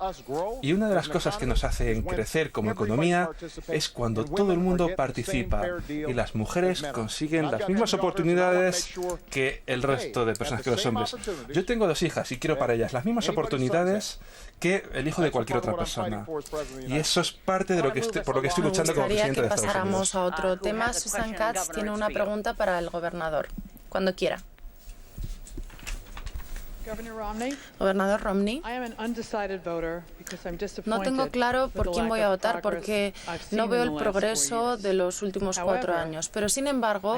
Y una de las cosas que nos hacen crecer como economía es cuando todo el mundo participa y las mujeres consiguen las mismas oportunidades que el resto de personas, que los hombres. Yo tengo 2 hijas y quiero para ellas las mismas oportunidades que el hijo de cualquier otra persona. Y eso es parte de por lo que estoy luchando como presidente de Estados Unidos. Pasáramos a otro tema. Susan Katz tiene una pregunta para el gobernador. Cuando quiera. Gobernador Romney, no tengo claro por quién voy a votar porque no veo el progreso de los últimos 4 años, pero sin embargo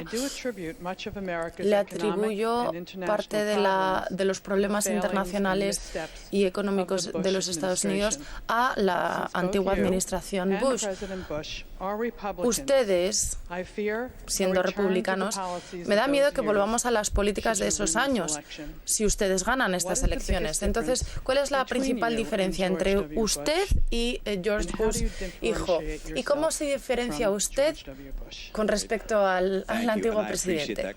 le atribuyo parte de los problemas internacionales y económicos de los Estados Unidos a la antigua administración Bush Ustedes, siendo republicanos, me da miedo que volvamos a las políticas de esos años si ustedes ganan estas elecciones. Entonces, ¿cuál es la principal diferencia entre usted y George Bush hijo? ¿Y cómo se diferencia usted con respecto al antiguo presidente?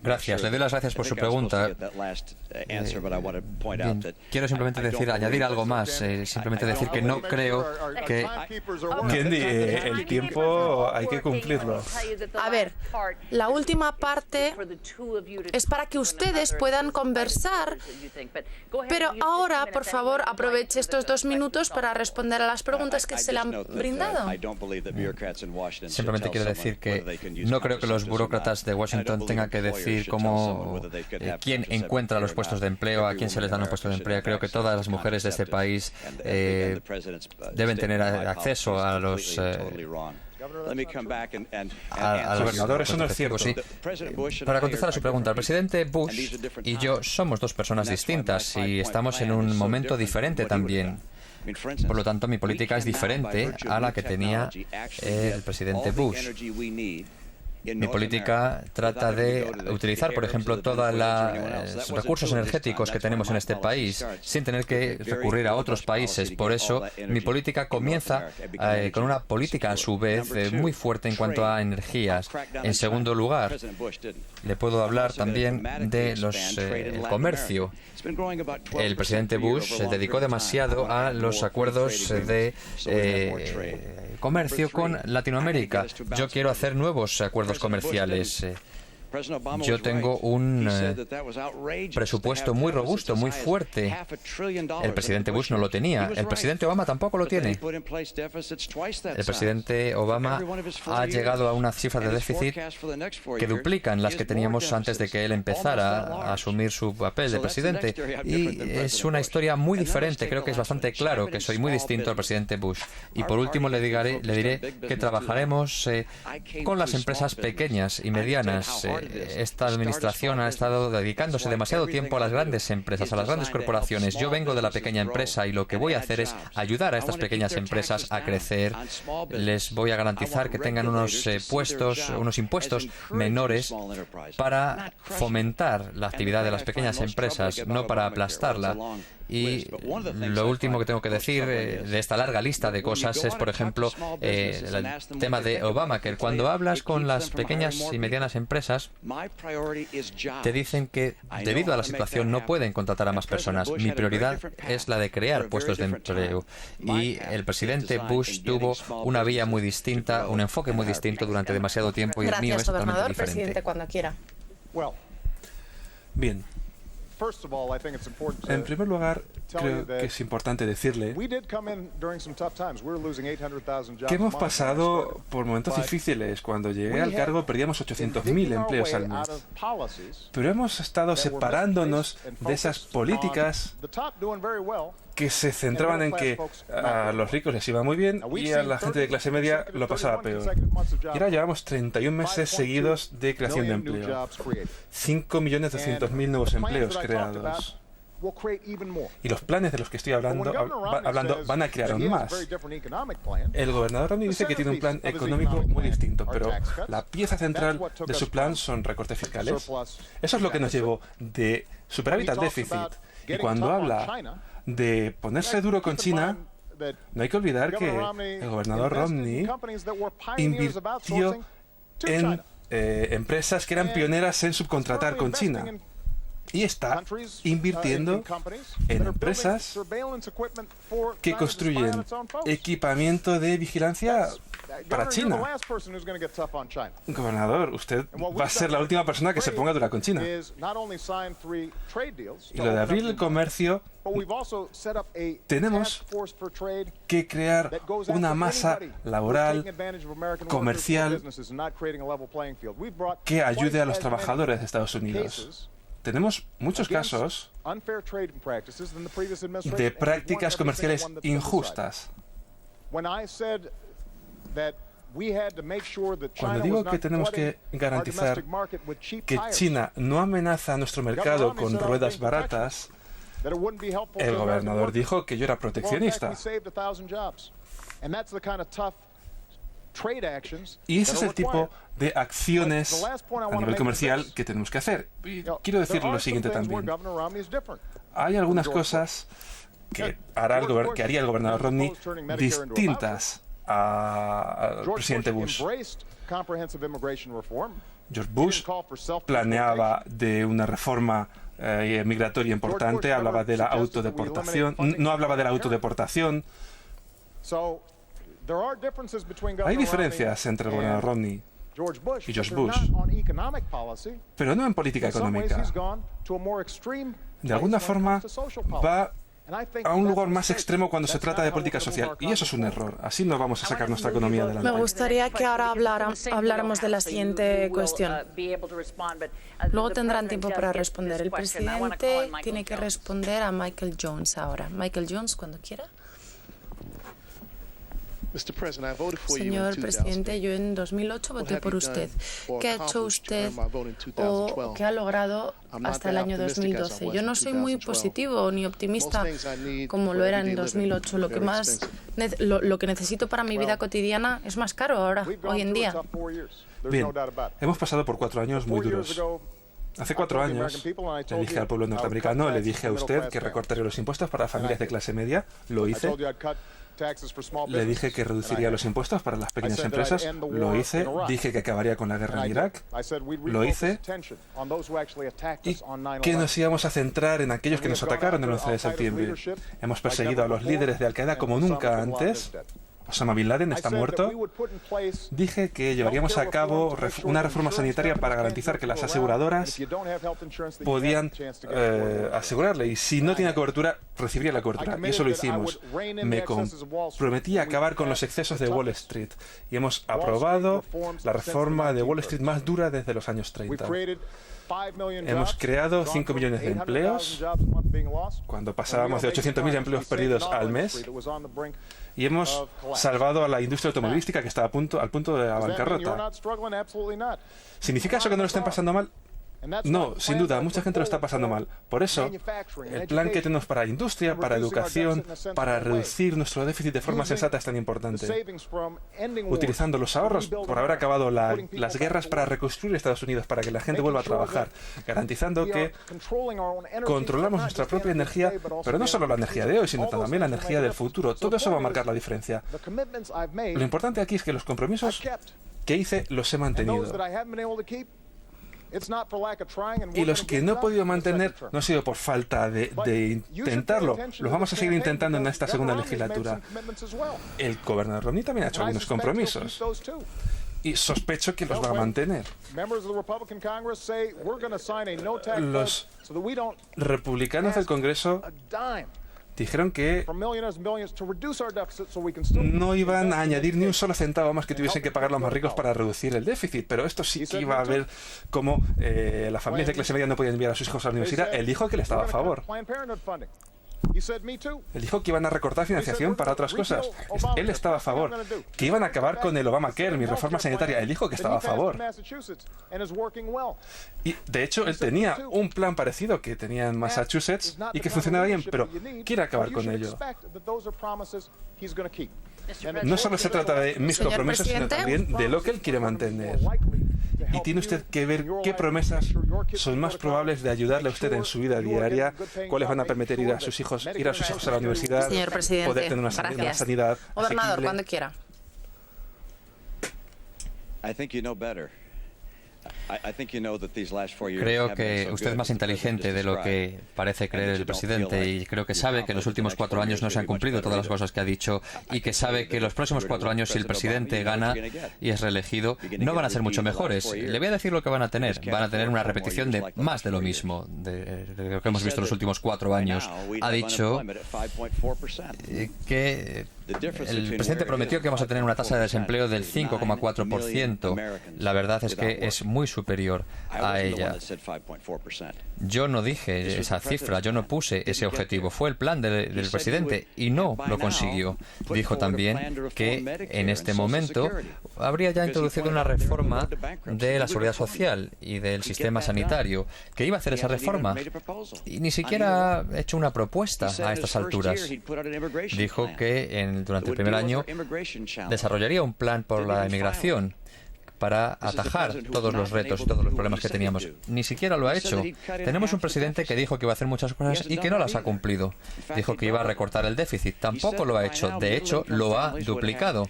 Gracias, le doy las gracias por su pregunta. Bien, quiero simplemente añadir algo más, simplemente decir que no creo que... Kendi, el tiempo hay que cumplirlo. A ver, la última parte es para que ustedes puedan conversar, pero ahora, por favor, aproveche estos 2 minutos para responder a las preguntas que se le han brindado. Simplemente quiero decir que no creo que los burócratas de Washington tengan que decir quién encuentra los puestos de empleo, a quién se les dan los puestos de empleo. Creo que todas las mujeres de este país deben tener acceso a los... al gobernador, eso no es cierto. Sí. Para contestar a su pregunta, el presidente Bush y yo somos 2 personas distintas y estamos en un momento diferente también. Por lo tanto, mi política es diferente a la que tenía el presidente Bush. Mi política trata de utilizar, por ejemplo, todos los recursos energéticos que tenemos en este país sin tener que recurrir a otros países. Por eso, mi política comienza con una política, a su vez, muy fuerte en cuanto a energías. En segundo lugar, le puedo hablar también de el comercio. El presidente Bush se dedicó demasiado a los acuerdos de comercio con Latinoamérica. Yo quiero hacer nuevos acuerdos comerciales. Yo tengo un presupuesto muy robusto, muy fuerte. El presidente Bush no lo tenía. El presidente Obama tampoco lo tiene. El presidente Obama ha llegado a una cifra de déficit que duplican las que teníamos antes de que él empezara a asumir su papel de presidente. Y es una historia muy diferente. Creo que es bastante claro que soy muy distinto al presidente Bush. Y por último le diré que trabajaremos con las empresas pequeñas y medianas. Esta administración ha estado dedicándose demasiado tiempo a las grandes empresas, a las grandes corporaciones. Yo vengo de la pequeña empresa y lo que voy a hacer es ayudar a estas pequeñas empresas a crecer. Les voy a garantizar que tengan unos impuestos menores para fomentar la actividad de las pequeñas empresas, no para aplastarla. Y lo último que tengo que decir de esta larga lista de cosas es, por ejemplo, el tema de Obamacare. Cuando hablas con las pequeñas y medianas empresas, te dicen que debido a la situación no pueden contratar a más personas. Mi prioridad es la de crear puestos de empleo. Y el presidente Bush tuvo una vía muy distinta, un enfoque muy distinto durante demasiado tiempo y el mío es totalmente diferente. Presidente, cuando quiera. Bien. En primer lugar, creo que es importante decirle que hemos pasado por momentos difíciles. Cuando llegué al cargo perdíamos 800.000 empleos al mes. Pero hemos estado separándonos de esas políticas que se centraban en que a los ricos les iba muy bien y a la gente de clase media lo pasaba peor. Y ahora llevamos 31 meses seguidos de creación de empleo. 5.200.000 nuevos empleos creados. Y los planes de los que estoy hablando van a crear aún más. El gobernador Romney dice que tiene un plan económico muy distinto, pero la pieza central de su plan son recortes fiscales. Eso es lo que nos llevó de superávit al déficit. Y cuando habla de ponerse duro con China, no hay que olvidar que el gobernador Romney invirtió en empresas que eran pioneras en subcontratar con China. Y está invirtiendo en empresas que construyen equipamiento de vigilancia para China. Gobernador, usted va a ser la última persona que se ponga dura con China. Y lo de abrir el comercio, tenemos que crear una masa laboral, comercial, que ayude a los trabajadores de Estados Unidos. Tenemos muchos casos de prácticas comerciales injustas. Cuando digo que tenemos que garantizar que China no amenaza a nuestro mercado con ruedas baratas, el gobernador dijo que yo era proteccionista. Y ese es el tipo de acciones a nivel comercial que tenemos que hacer. Y quiero decir lo siguiente también. Hay algunas cosas que haría el gobernador Romney distintas al presidente Bush. George Bush planeaba de una reforma migratoria importante, hablaba de la autodeportación, no hablaba de la autodeportación. Hay diferencias entre el gobernador Romney y George Bush, pero no en política económica. De alguna forma va a un lugar más extremo cuando se trata de política social, y eso es un error. Así no vamos a sacar nuestra economía adelante. Me gustaría que ahora habláramos de la siguiente cuestión. Luego tendrán tiempo para responder. El presidente tiene que responder a Michael Jones ahora. Michael Jones, cuando quiera. Señor presidente, yo en 2008 voté por usted. ¿Qué ha hecho usted o qué ha logrado hasta el año 2012? Yo no soy muy positivo ni optimista como lo era en 2008. Lo que necesito para mi vida cotidiana es más caro ahora, hoy en día. Bien, hemos pasado por 4 años muy duros. Hace 4 años le dije al pueblo norteamericano, le dije a usted que recortaría los impuestos para familias de clase media. Lo hice. Le dije que reduciría los impuestos para las pequeñas empresas. Lo hice. Dije que acabaría con la guerra en Irak. Lo hice. Y que nos íbamos a centrar en aquellos que nos atacaron el 11 de septiembre. Hemos perseguido a los líderes de Al-Qaeda como nunca antes. Osama Bin Laden está muerto. Dije que llevaríamos a cabo una reforma sanitaria para garantizar que las aseguradoras podían asegurarle, y si no tiene cobertura, recibiría la cobertura. Y eso lo hicimos. Me comprometí a acabar con los excesos de Wall Street. Y hemos aprobado la reforma de Wall Street más dura desde los años 30. Hemos creado 5 millones de empleos, cuando pasábamos de 800.000 empleos perdidos al mes, y hemos salvado a la industria automovilística que estaba al punto de la bancarrota. ¿Significa eso que no lo estén pasando mal? No, sin duda, mucha gente lo está pasando mal. Por eso, el plan que tenemos para industria, para educación, para reducir nuestro déficit de forma sensata es tan importante. Utilizando los ahorros por haber acabado las guerras para reconstruir Estados Unidos, para que la gente vuelva a trabajar, garantizando que controlamos nuestra propia energía, pero no solo la energía de hoy, sino también la energía del futuro. Todo eso va a marcar la diferencia. Lo importante aquí es que los compromisos que hice los he mantenido. Y los que no he podido mantener no ha sido por falta de intentarlo. Los vamos a seguir intentando en esta segunda legislatura. El gobernador Romney también ha hecho algunos compromisos. Y sospecho que los va a mantener. Los republicanos del Congreso dijeron que no iban a añadir ni un solo centavo más que tuviesen que pagar los más ricos para reducir el déficit, pero esto sí que iba a ver cómo las familias de clase media no podían enviar a sus hijos a la universidad. Él dijo que él estaba a favor. Él dijo que iban a recortar financiación para otras cosas. Él estaba a favor. Que iban a acabar con el Obamacare, mi reforma sanitaria. Él dijo que estaba a favor. Y de hecho, él tenía un plan parecido que tenía en Massachusetts y que funcionaba bien, pero quiere acabar con ello. No solo se trata de mis compromisos, sino también de lo que él quiere mantener. Y tiene usted que ver qué promesas son más probables de ayudarle a usted en su vida diaria, cuáles van a permitir ir a sus hijos a la universidad, Señor presidente, poder tener una sanidad Gobernador, asequible. cuando quiera. Creo que usted es más inteligente de lo que parece creer el presidente, y creo que sabe que en los últimos 4 años no se han cumplido todas las cosas que ha dicho, y que sabe que los próximos 4 años, si el presidente gana y es reelegido, no van a ser mucho mejores. Le voy a decir lo que van a tener. Van a tener una repetición de más de lo mismo, de lo que hemos visto en los últimos 4 años. Ha dicho que el presidente prometió que vamos a tener una tasa de desempleo del 5,4%. La verdad es que es muy superior a ella. Yo no dije esa cifra, yo no puse ese objetivo. Fue el plan del presidente y no lo consiguió. Dijo también que en este momento habría ya introducido una reforma de la seguridad social y del sistema sanitario, que iba a hacer esa reforma y ni siquiera ha hecho una propuesta a estas alturas. Dijo que durante el primer año desarrollaría un plan por la inmigración para atajar todos los retos y todos los problemas que teníamos. Ni siquiera lo ha hecho. Tenemos un presidente que dijo que iba a hacer muchas cosas y que no las ha cumplido. Dijo que iba a recortar el déficit. Tampoco lo ha hecho. De hecho, lo ha duplicado.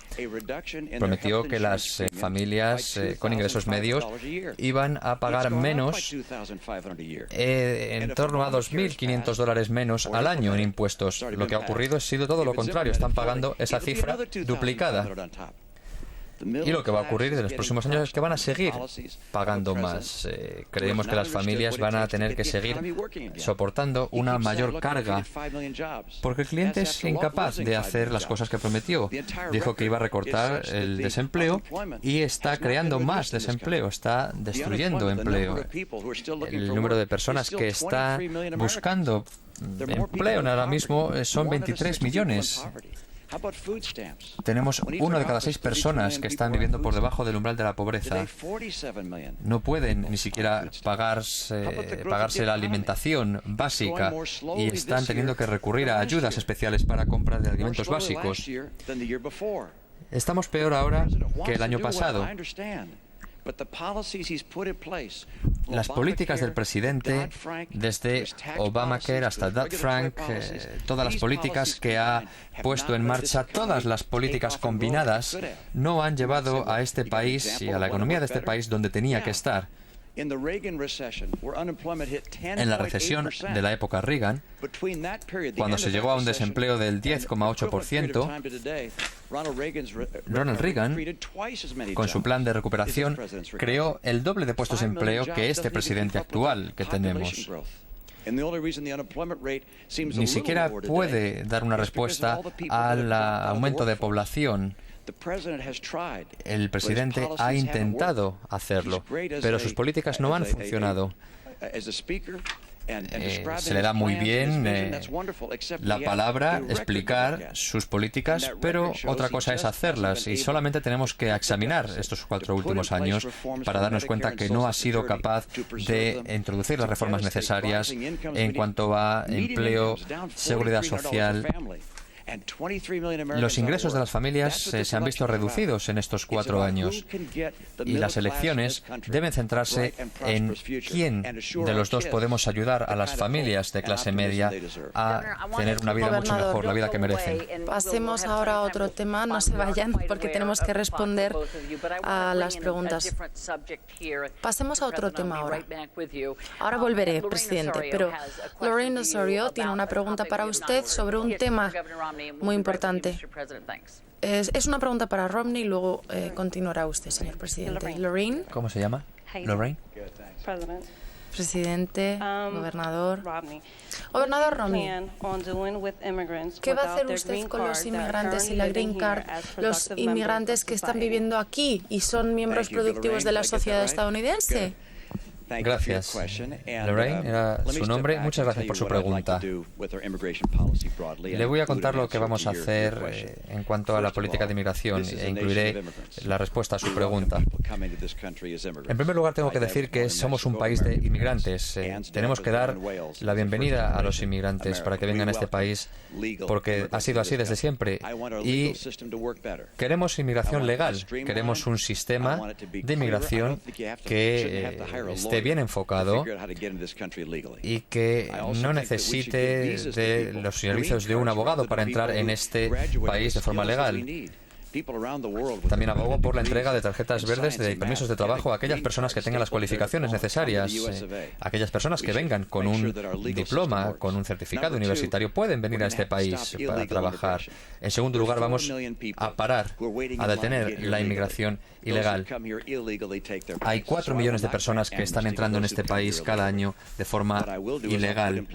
Prometió que las familias con ingresos medios iban a pagar menos, en torno a $2.500 menos al año en impuestos. Lo que ha ocurrido ha sido todo lo contrario. Están pagando esa cifra duplicada. Y lo que va a ocurrir en los próximos años es que van a seguir pagando más. Creemos que las familias van a tener que seguir soportando una mayor carga porque el cliente es incapaz de hacer las cosas que prometió. Dijo que iba a recortar el desempleo y está creando más desempleo, está destruyendo empleo. El número de personas que están buscando empleo ahora mismo son 23 millones. Tenemos 1 de cada 6 personas que están viviendo por debajo del umbral de la pobreza. No pueden ni siquiera pagarse la alimentación básica y están teniendo que recurrir a ayudas especiales para compra de alimentos básicos. Estamos peor ahora que el año pasado. Las políticas del presidente, desde Obamacare hasta Dodd-Frank, todas las políticas que ha puesto en marcha, todas las políticas combinadas, no han llevado a este país y a la economía de este país donde tenía que estar. En la recesión de la época Reagan, cuando se llegó a un desempleo del 10,8%, Ronald Reagan, con su plan de recuperación, creó el doble de puestos de empleo que este presidente actual que tenemos. Ni siquiera puede dar una respuesta al aumento de población. El presidente ha intentado hacerlo, pero sus políticas no han funcionado. Se le da muy bien la palabra, explicar sus políticas, pero otra cosa es hacerlas. Y solamente tenemos que examinar estos 4 últimos años para darnos cuenta que no ha sido capaz de introducir las reformas necesarias en cuanto a empleo, seguridad social. Los ingresos de las familias se han visto reducidos en estos 4 años y las elecciones deben centrarse en quién de los dos podemos ayudar a las familias de clase media a tener una vida mucho mejor, la vida que merecen. Pasemos ahora a otro tema, no se vayan porque tenemos que responder a las preguntas. Pasemos a otro tema ahora. Ahora volveré, presidente, pero Lorraine Osorio tiene una pregunta para usted sobre un tema muy importante. Es una pregunta para Romney y luego continuará usted, señor presidente. Lorraine. ¿Cómo se llama? Lorraine. Presidente, gobernador. Gobernador Romney, ¿qué va a hacer usted con los inmigrantes y la Green Card? Los inmigrantes que están viviendo aquí y son miembros productivos de la sociedad estadounidense. Gracias. Lorraine era su nombre. Muchas gracias por su pregunta. Le voy a contar lo que vamos a hacer en cuanto a la política de inmigración e incluiré la respuesta a su pregunta. En primer lugar, tengo que decir que somos un país de inmigrantes. Tenemos que dar la bienvenida a los inmigrantes para que vengan a este país porque ha sido así desde siempre. Y queremos inmigración legal. Queremos un sistema de inmigración que esté bien enfocado y que no necesite de los servicios de un abogado para entrar en este país de forma legal. También abogo por la entrega de tarjetas verdes de permisos de trabajo a aquellas personas que tengan las cualificaciones necesarias. Aquellas personas que vengan con un diploma, con un certificado universitario, pueden venir a este país para trabajar. En segundo lugar, vamos a parar, a detener la inmigración ilegal. Hay 4 millones de personas que están entrando en este país cada año de forma ilegal.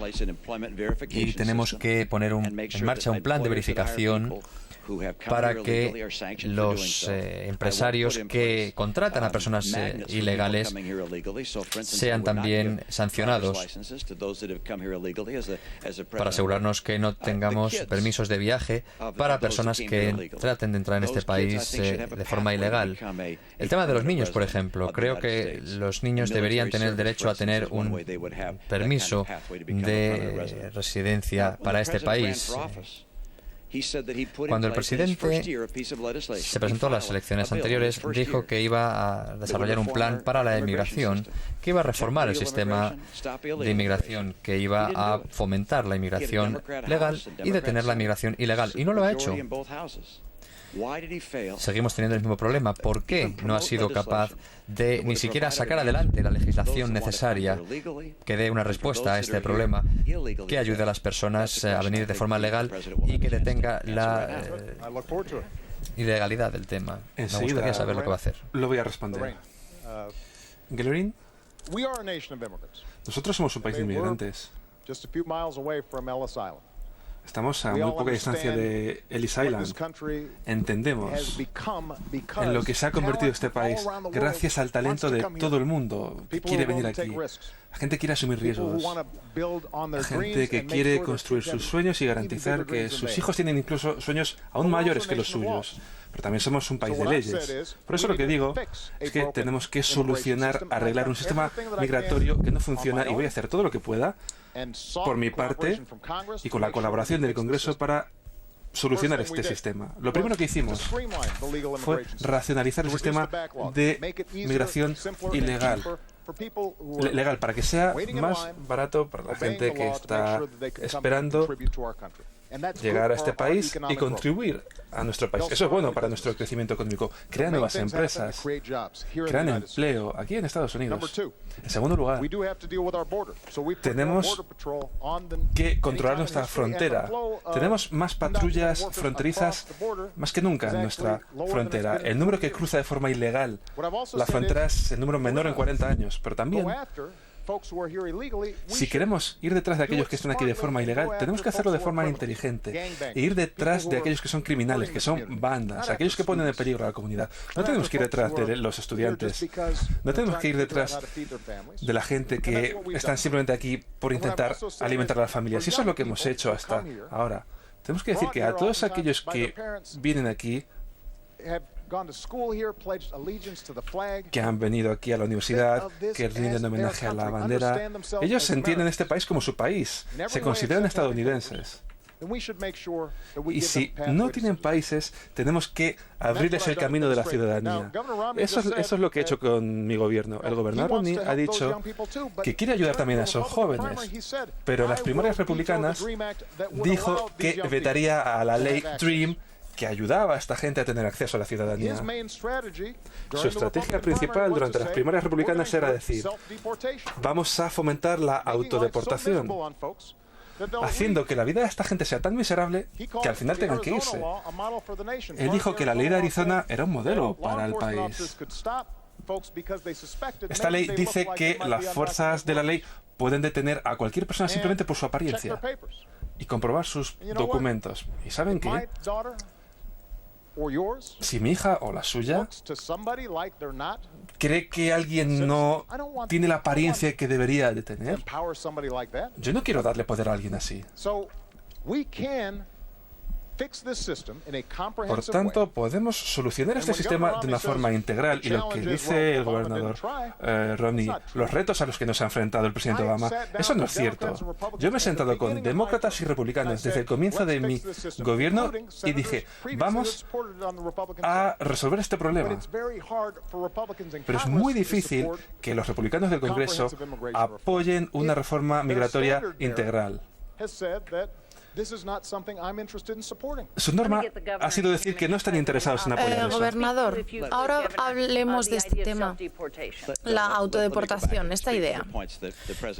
Y tenemos que poner en marcha un plan de verificación para que los empresarios que contratan a personas ilegales sean también sancionados, para asegurarnos que no tengamos permisos de viaje para personas que traten de entrar en este país de forma ilegal. El tema de los niños, por ejemplo, creo que los niños deberían tener el derecho a tener un permiso de residencia para este país. Cuando el presidente se presentó a las elecciones anteriores, dijo que iba a desarrollar un plan para la inmigración, que iba a reformar el sistema de inmigración, que iba a fomentar la inmigración legal y detener la inmigración ilegal. Y no lo ha hecho. Seguimos teniendo el mismo problema. ¿Por qué no ha sido capaz de ni siquiera sacar adelante la legislación necesaria que dé una respuesta a este problema, que ayude a las personas a venir de forma legal y que detenga la ilegalidad del tema? Me gustaría saber lo que va a hacer. Lo voy a responder. Guillorin, nosotros somos un país de inmigrantes. Estamos a muy poca distancia de Ellis Island. Entendemos en lo que se ha convertido este país gracias al talento de todo el mundo que quiere venir aquí. La gente quiere asumir riesgos. La gente que quiere construir sus sueños y garantizar que sus hijos tienen incluso sueños aún mayores que los suyos. Pero también somos un país de leyes. Por eso lo que digo es que tenemos que solucionar, arreglar un sistema migratorio que no funciona, y voy a hacer todo lo que pueda por mi parte y con la colaboración del Congreso para solucionar este sistema. Lo primero que hicimos fue racionalizar el sistema de migración ilegal, para que sea más barato para la gente que está esperando llegar a este país y contribuir a nuestro país. Eso es bueno para nuestro crecimiento económico. Crean nuevas empresas, crean empleo aquí en Estados Unidos. En segundo lugar, tenemos que controlar nuestra frontera. Tenemos más patrullas fronterizas más que nunca en nuestra frontera. El número que cruza de forma ilegal la frontera es el número menor en 40 años, pero también si queremos ir detrás de aquellos que están aquí de forma ilegal, tenemos que hacerlo de forma inteligente e ir detrás de aquellos que son criminales, que son bandas, aquellos que ponen en peligro a la comunidad. No tenemos que ir detrás de los estudiantes, no tenemos que ir detrás de la gente que están simplemente aquí por intentar alimentar a las familias. Y eso es lo que hemos hecho hasta ahora. Tenemos que decir que a todos aquellos que vienen aquí, que han venido aquí a la universidad, que rinden homenaje a la bandera, ellos entienden este país como su país, se consideran estadounidenses. Y si no tienen países, tenemos que abrirles el camino de la ciudadanía. Eso es lo que he hecho con mi gobierno. El gobernador Romney ha dicho que quiere ayudar también a esos jóvenes, pero en las primarias republicanas dijo que vetaría a la ley DREAM, que ayudaba a esta gente a tener acceso a la ciudadanía. Su estrategia principal durante las primarias republicanas era decir: vamos a fomentar la autodeportación, haciendo que la vida de esta gente sea tan miserable que al final tengan que irse. Él dijo que la ley de Arizona era un modelo para el país. Esta ley dice que las fuerzas de la ley pueden detener a cualquier persona simplemente por su apariencia y comprobar sus documentos. ¿Y saben qué? Si mi hija o la suya cree que alguien no tiene la apariencia que debería de tener, yo no quiero darle poder a alguien así. Por tanto, podemos solucionar este sistema de una forma integral, y lo que dice el gobernador Romney, los retos a los que nos ha enfrentado el presidente Obama, eso no es cierto. Yo me he sentado con demócratas y republicanos desde el comienzo de mi gobierno y dije: vamos a resolver este problema. Pero es muy difícil que los republicanos del Congreso apoyen una reforma migratoria integral. Su norma ha sido decir que no están interesados en apoyar eso. Gobernador, ahora hablemos de este tema, la autodeportación, esta idea.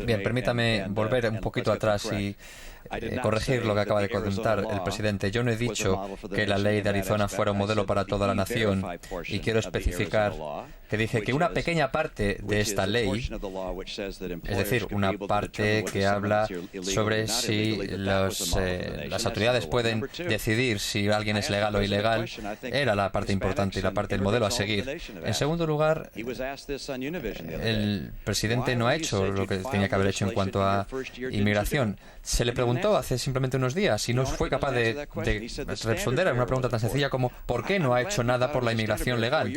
Bien, permítame volver un poquito atrás y corregir lo que acaba de comentar el presidente. Yo no he dicho que la ley de Arizona fuera un modelo para toda la nación, y quiero especificar que dije que una pequeña parte de esta ley, es decir, una parte que habla sobre si las autoridades pueden decidir si alguien es legal o ilegal, era la parte importante y la parte del modelo a seguir. En segundo lugar, el presidente no ha hecho lo que tenía que haber hecho en cuanto a inmigración. Se le preguntó hace simplemente unos días y no fue capaz de responder a una pregunta tan sencilla como ¿por qué no ha hecho nada por la inmigración legal?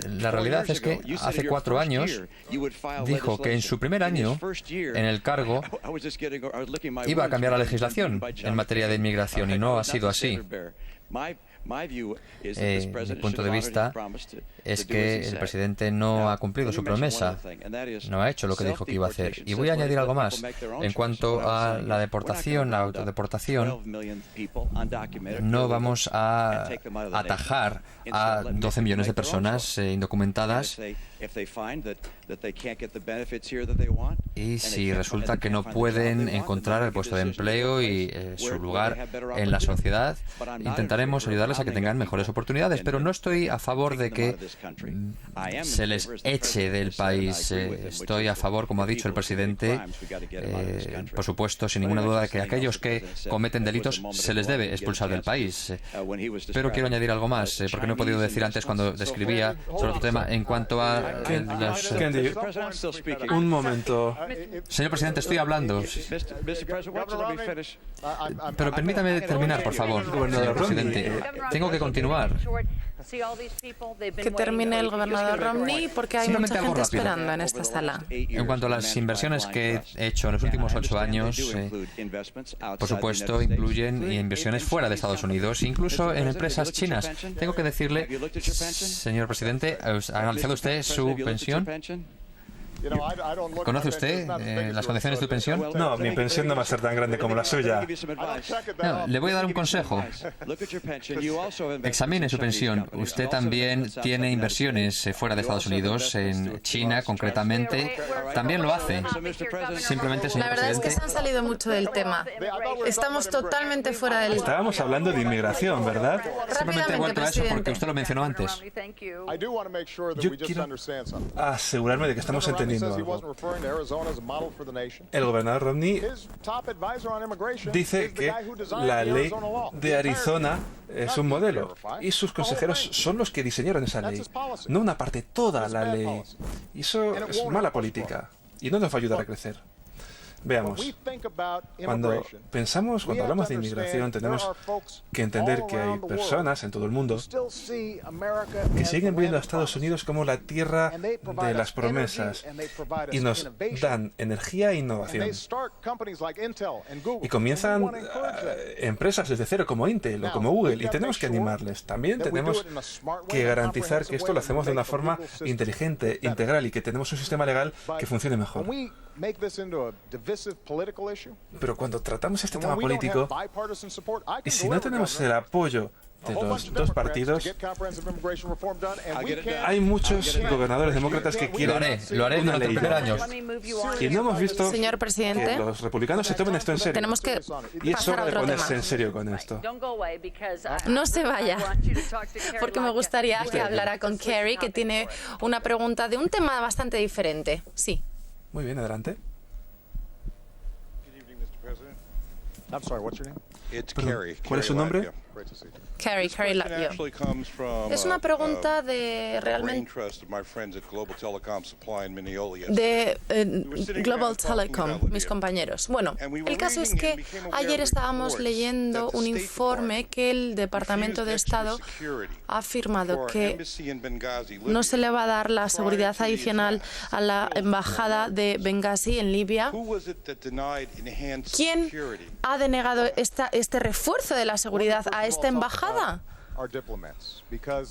La realidad es que hace 4 años dijo que en su primer año en el cargo iba a cambiar la legislación en materia de inmigración, y no ha sido así. Mi punto de vista es que el presidente no ha cumplido su promesa, no ha hecho lo que dijo que iba a hacer. Y voy a añadir algo más. En cuanto a la deportación, la autodeportación, no vamos a atajar a 12 millones de personas indocumentadas, y si resulta que no pueden encontrar el puesto de empleo y su lugar en la sociedad, intentaremos ayudarles a que tengan mejores oportunidades, pero no estoy a favor de que se les eche del país. Estoy a favor, como ha dicho el presidente, por supuesto, sin ninguna duda, de que aquellos que cometen delitos se les debe expulsar del país. Pero quiero añadir algo más, porque no he podido decir antes cuando describía sobre otro tema en cuanto a Kennedy, un momento. Señor presidente, estoy hablando. Pero permítame terminar, por favor, señor presidente. Tengo que continuar. Que termine el gobernador Romney, porque hay mucha gente esperando en esta sala. En cuanto a las inversiones que he hecho en los últimos 8 años, por supuesto, incluyen inversiones fuera de Estados Unidos, incluso en empresas chinas. Tengo que decirle, señor presidente, ¿ha analizado usted su pensión? ¿Conoce usted las condiciones de pensión? No, mi pensión no va a ser tan grande como la suya. No, le voy a dar un consejo. Examine su pensión. Usted también tiene inversiones fuera de Estados Unidos, en China concretamente. También lo hace. Simplemente, señor La verdad es que presidente. se han salido mucho del tema. Estamos totalmente fuera del... Estábamos hablando de inmigración, ¿verdad? Simplemente he vuelto a eso porque usted lo mencionó antes. Yo quiero asegurarme de que estamos entendiendo algo. El gobernador Romney dice que la ley de Arizona es un modelo y sus consejeros son los que diseñaron esa ley, no una parte, toda la ley. Y eso es mala política y no nos va a ayudar a crecer. Veamos, cuando hablamos de inmigración, tenemos que entender que hay personas en todo el mundo que siguen viendo a Estados Unidos como la tierra de las promesas y nos dan energía e innovación. Y comienzan empresas desde cero como Intel o como Google, y tenemos que animarles. También tenemos que garantizar que esto lo hacemos de una forma inteligente, integral, y que tenemos un sistema legal que funcione mejor. Pero cuando tratamos este tema político, y si no tenemos el apoyo de los dos partidos, hay muchos gobernadores demócratas que quieren Lo haré una durante ley. los primeros años. Y no hemos visto Señor que presidente, los republicanos se tomen esto en serio. tenemos que Y es pasar hora a de otro ponerse tema. en serio con esto. No se vaya, porque me gustaría que hablara con Kerry, que tiene una pregunta de un tema bastante diferente. Sí. Muy bien, adelante. Perdón, ¿cuál es su nombre? Kerry Latvio. Es una pregunta de realmente de Global Telecom, mis compañeros. Bueno, el caso es que ayer estábamos leyendo un informe que el Departamento de Estado ha afirmado que no se le va a dar la seguridad adicional a la embajada de Benghazi en Libia. ¿Quién ha denegado este refuerzo de la seguridad a esta embajada?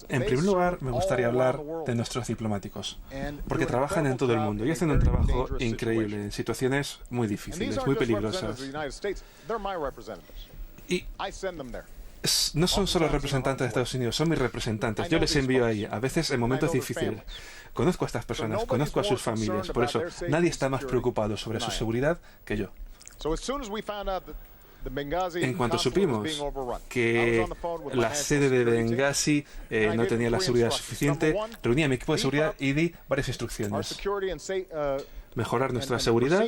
En primer lugar, me gustaría hablar de nuestros diplomáticos, porque trabajan en todo el mundo y hacen un trabajo increíble en situaciones muy difíciles, muy peligrosas. Y no son solo representantes de Estados Unidos, son mis representantes. Yo les envío ahí, a veces en momentos difíciles. Conozco a estas personas, conozco a sus familias, por eso nadie está más preocupado sobre su seguridad que yo. En cuanto supimos que la sede de Benghazi no tenía la seguridad suficiente, reuní a mi equipo de seguridad y di varias instrucciones. Mejorar nuestra seguridad,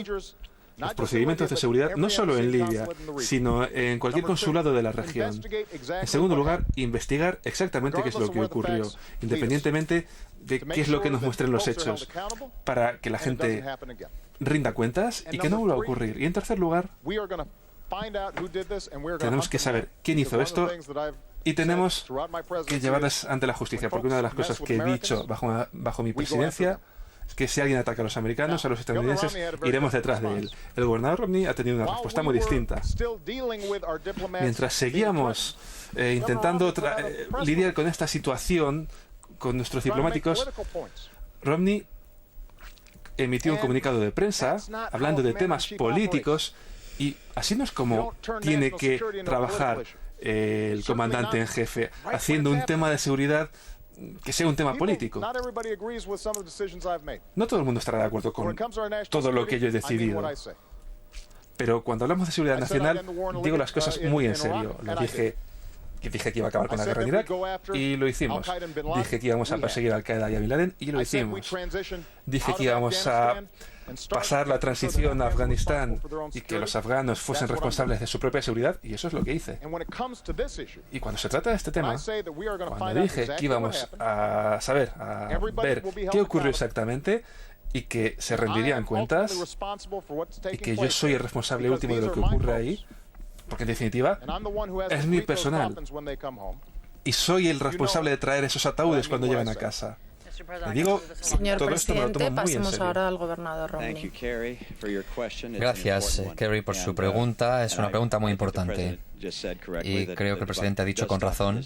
los procedimientos de seguridad, no solo en Libia, sino en cualquier consulado de la región. En segundo lugar, investigar exactamente qué es lo que ocurrió, independientemente de qué es lo que nos muestren los hechos, para que la gente rinda cuentas y que no vuelva a ocurrir. Y en tercer lugar, tenemos que saber quién hizo esto y tenemos que llevarles ante la justicia, porque una de las cosas que he dicho bajo mi presidencia es que si alguien ataca a los americanos, a los estadounidenses, iremos detrás de él. El gobernador Romney ha tenido una respuesta muy distinta. Mientras seguíamos intentando lidiar con esta situación con nuestros diplomáticos, Romney emitió un comunicado de prensa hablando de temas políticos. Y así no es como tiene que trabajar el comandante en jefe, haciendo un tema de seguridad que sea un tema político. No todo el mundo estará de acuerdo con todo lo que yo he decidido. Pero cuando hablamos de seguridad nacional, digo las cosas muy en serio. Lo dije que iba a acabar con la guerra en Irak y lo hicimos. Dije que íbamos a perseguir a Al-Qaeda y a Bin Laden y lo hicimos. Dije que íbamos a pasar la transición a Afganistán y que los afganos fuesen responsables de su propia seguridad, y eso es lo que hice. Y cuando se trata de este tema, cuando dije que íbamos a saber, a ver qué ocurrió exactamente y que se rendirían cuentas y que yo soy el responsable último de lo que ocurre ahí, porque en definitiva es mi personal y soy el responsable de traer esos ataúdes cuando llegan a casa. Le digo, señor todo esto me lo presidente, tomo muy en pasemos serio. ahora al gobernador Romney. Gracias, Kerry, por su pregunta. Es una pregunta muy importante. Y creo que el presidente ha dicho con razón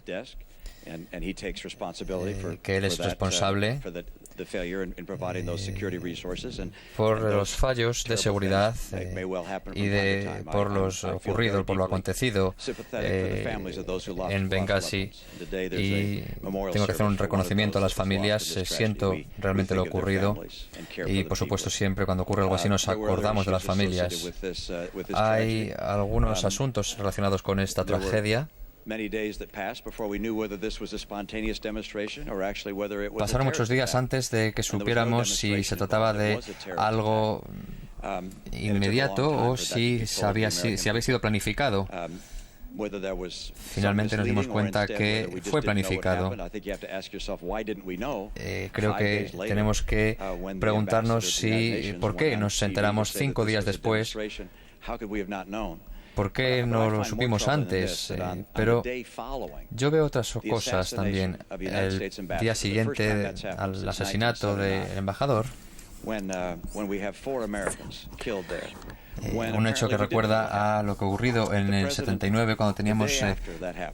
que él es responsable por los fallos de seguridad y por lo acontecido en Benghazi. Y tengo que hacer un reconocimiento a las familias. Siento realmente lo ocurrido y, por supuesto, siempre cuando ocurre algo así nos acordamos de las familias. Hay algunos asuntos relacionados con esta tragedia. Pasaron muchos días antes de que supiéramos si se trataba de algo inmediato o si había sido planificado. Finalmente nos dimos cuenta que fue planificado. Creo que tenemos que preguntarnos por qué nos enteramos 5 días después. ¿Por qué no lo supimos antes? Pero yo veo otras cosas también. El día siguiente al asesinato del embajador, un hecho que recuerda a lo que ocurrido en el 79 cuando teníamos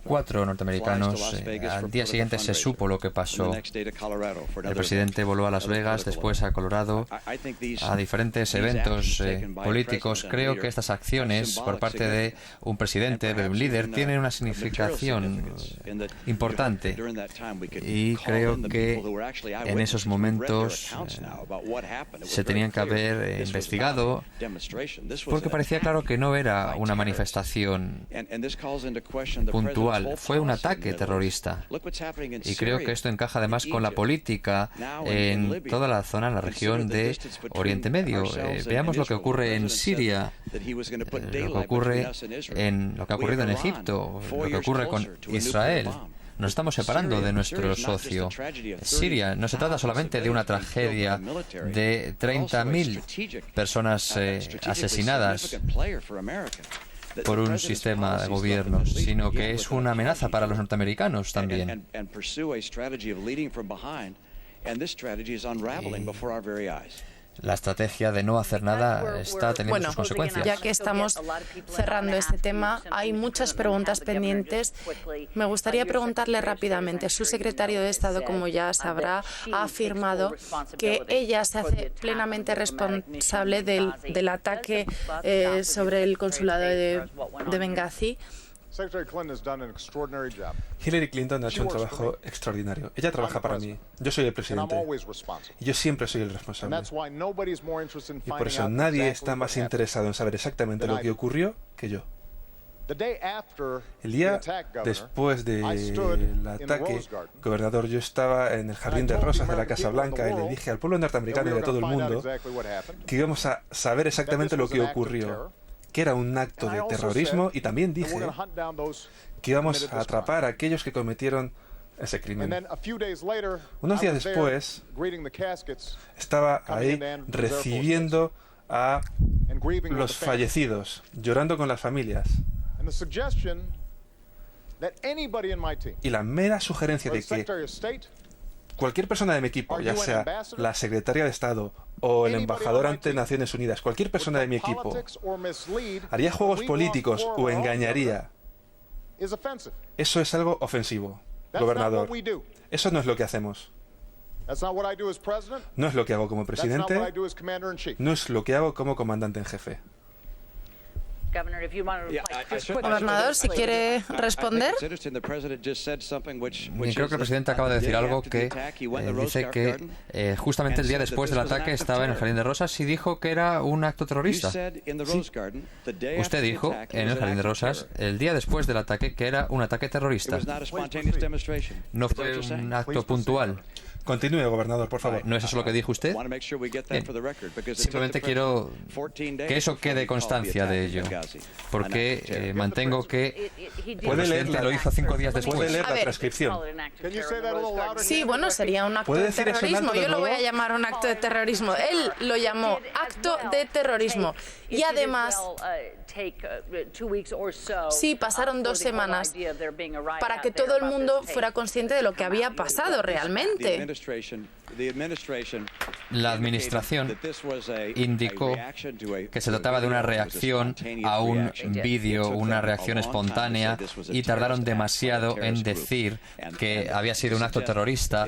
4 norteamericanos. Al día siguiente se supo lo que pasó. El presidente voló a Las Vegas, después a Colorado, a diferentes eventos políticos. Creo que estas acciones por parte de un presidente, de un líder, tienen una significación importante. Y creo que en esos momentos se tenían que haber investigado, porque parecía claro que no era una manifestación puntual, fue un ataque terrorista. Y creo que esto encaja además con la política en toda la zona, en la región de Oriente Medio. Veamos lo que ocurre en Siria, lo que ocurre lo que ha ocurrido en Egipto, lo que ocurre con Israel. Nos estamos separando de nuestro socio. Siria no se trata solamente de una tragedia de 30.000 personas asesinadas por un sistema de gobierno, sino que es una amenaza para los norteamericanos también. La estrategia de no hacer nada está teniendo sus consecuencias. Ya que estamos cerrando este tema, hay muchas preguntas pendientes. Me gustaría preguntarle rápidamente. Su secretario de Estado, como ya sabrá, ha afirmado que ella se hace plenamente responsable del ataque sobre el consulado de Benghazi. Hillary Clinton ha hecho un trabajo extraordinario. Ella trabaja para mí. Yo soy el presidente. Y yo siempre soy el responsable. Y por eso nadie está más interesado en saber exactamente lo que ocurrió que yo. El día después del ataque, gobernador, yo estaba en el Jardín de Rosas de la Casa Blanca y le dije al pueblo norteamericano y a todo el mundo que íbamos a saber exactamente lo que ocurrió, que era un acto de terrorismo, y también dije que íbamos a atrapar a aquellos que cometieron ese crimen. Unos días después, estaba ahí recibiendo a los fallecidos, llorando con las familias. Y la mera sugerencia de que cualquier persona de mi equipo, ya sea la secretaria de Estado o el embajador ante Naciones Unidas, cualquier persona de mi equipo, haría juegos políticos o engañaría, eso es algo ofensivo, gobernador. Eso no es lo que hacemos. No es lo que hago como presidente, no es lo que hago como comandante en jefe. Gobernador, si quiere responder. Creo que el presidente acaba de decir algo que dice que justamente el día después del ataque estaba en el Jardín de Rosas y dijo que era un acto terrorista. Sí. Usted dijo en el Jardín de Rosas el día después del ataque que era un ataque terrorista. No fue un acto puntual. Continúe, gobernador, por favor. ¿No es eso lo que dijo usted? Simplemente quiero que eso quede constancia de ello, porque mantengo que el presidente lo hizo 5 días después. ¿Puede leer la transcripción? Sí, bueno, sería un acto de terrorismo. Yo lo voy a llamar un acto de terrorismo. Él lo llamó acto de terrorismo. Y además, sí, pasaron 2 semanas para que todo el mundo fuera consciente de lo que había pasado realmente. La administración indicó que se trataba de una reacción a un vídeo, una reacción espontánea, y tardaron demasiado en decir que había sido un acto terrorista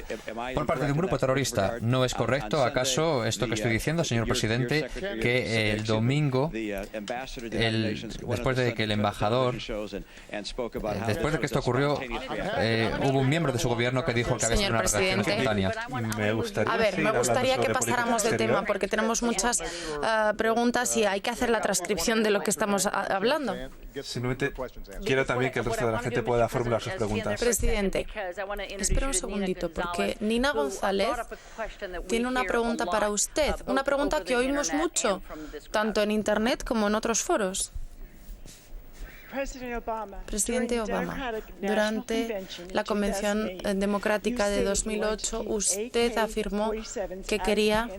por parte de un grupo terrorista. ¿No es correcto, acaso, esto que estoy diciendo, señor presidente, que el domingo, después de que el embajador, después de que esto ocurrió, hubo un miembro de su gobierno que dijo que había sido una reacción espontánea? Me gustaría que pasáramos de tema porque tenemos muchas preguntas y hay que hacer la transcripción de lo que estamos hablando. Simplemente quiero también que el resto de la gente pueda formular sus preguntas. Presidente, espera un segundito, porque Nina González tiene una pregunta para usted, una pregunta que oímos mucho, tanto en Internet como en otros foros. Presidente Obama, durante la Convención Democrática de 2008, usted afirmó que quería...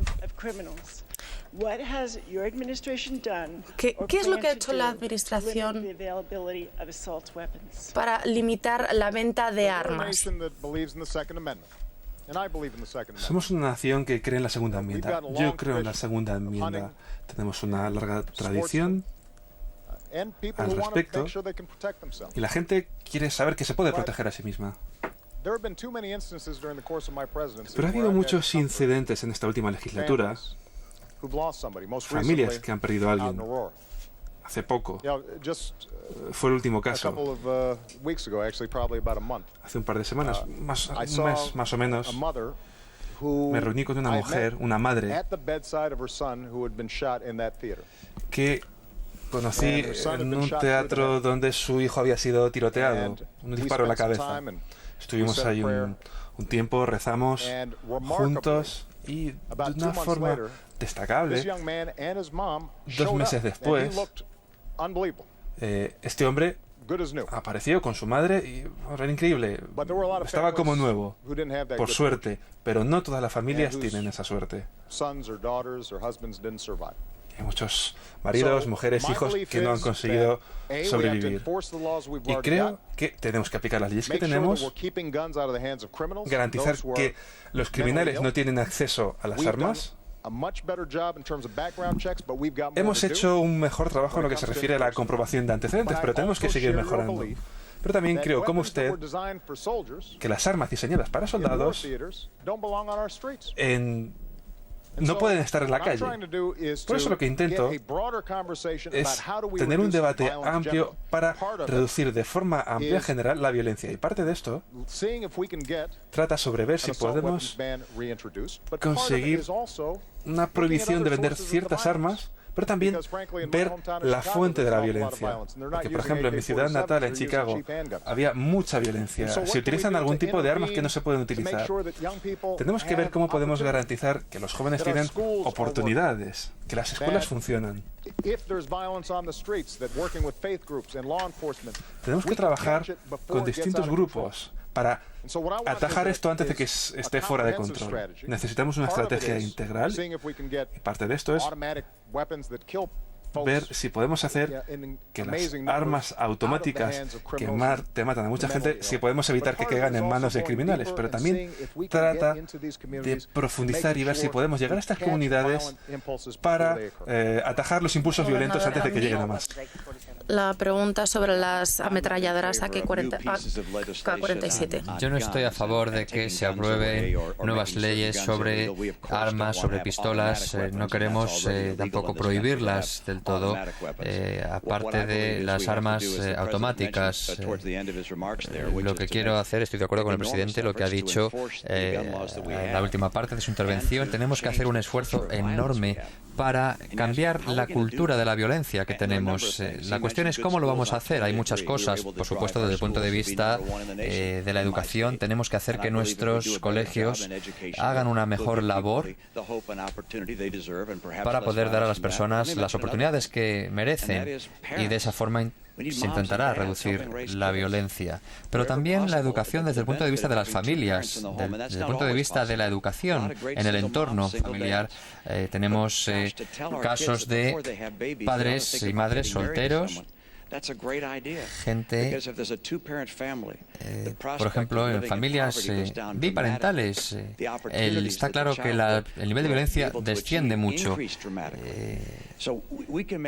¿Qué es lo que ha hecho la administración para limitar la venta de armas? Somos una nación que cree en la Segunda Enmienda. Yo creo en la Segunda Enmienda. Tenemos una larga tradición al respecto y la gente quiere saber que se puede proteger a sí misma. Pero ha habido muchos incidentes en esta última legislatura, familias que han perdido a alguien. Hace poco fue el último caso, hace un par de semanas, un mes más o menos. Me reuní con una mujer, una madre, que conocí en un teatro donde su hijo había sido tiroteado, un disparo en la cabeza. Estuvimos ahí un tiempo, rezamos juntos y de una forma destacable, 2 meses después, este hombre apareció con su madre y era increíble. Estaba como nuevo, por suerte, pero no todas las familias tienen esa suerte. Hay muchos maridos, mujeres, hijos que no han conseguido sobrevivir. Y creo que tenemos que aplicar las leyes que tenemos, garantizar que los criminales no tienen acceso a las armas. Hemos hecho un mejor trabajo en lo que se refiere a la comprobación de antecedentes, pero tenemos que seguir mejorando. Pero también creo, como usted, que las armas diseñadas para soldados en no pueden estar en la calle. Por eso lo que intento es tener un debate amplio para reducir de forma amplia en general la violencia. Y parte de esto trata sobre ver si podemos conseguir una prohibición de vender ciertas armas, pero también ver la fuente de la violencia. Porque, por ejemplo, en mi ciudad natal, en Chicago, había mucha violencia. Se utilizan algún tipo de armas que no se pueden utilizar. Tenemos que ver cómo podemos garantizar que los jóvenes tienen oportunidades, que las escuelas funcionan. Tenemos que trabajar con distintos grupos para atajar esto antes de que esté fuera de control. Necesitamos una estrategia integral y parte de esto es ver si podemos hacer que las armas automáticas que te matan a mucha gente, si podemos evitar que caigan en manos de criminales, pero también trata de profundizar y ver si podemos llegar a estas comunidades para atajar los impulsos violentos antes de que lleguen a más. La pregunta sobre las ametralladoras AK-47. Yo no estoy a favor de que se aprueben nuevas leyes sobre armas, sobre pistolas. No queremos tampoco prohibirlas del todo, aparte de las armas automáticas. Lo que quiero hacer, estoy de acuerdo con el presidente, lo que ha dicho en la última parte de su intervención. Tenemos que hacer un esfuerzo enorme para cambiar la cultura de la violencia que tenemos. La cuestión es cómo lo vamos a hacer. Hay muchas cosas, por supuesto, desde el punto de vista de la educación. Tenemos que hacer que nuestros colegios hagan una mejor labor para poder dar a las personas las oportunidades que merecen, y de esa forma se intentará reducir la violencia. Pero también la educación desde el punto de vista de las familias, desde el punto de vista de la educación en el entorno familiar. Tenemos casos de padres y madres solteros, gente, por ejemplo, en familias biparentales. Está claro que el nivel de violencia desciende mucho.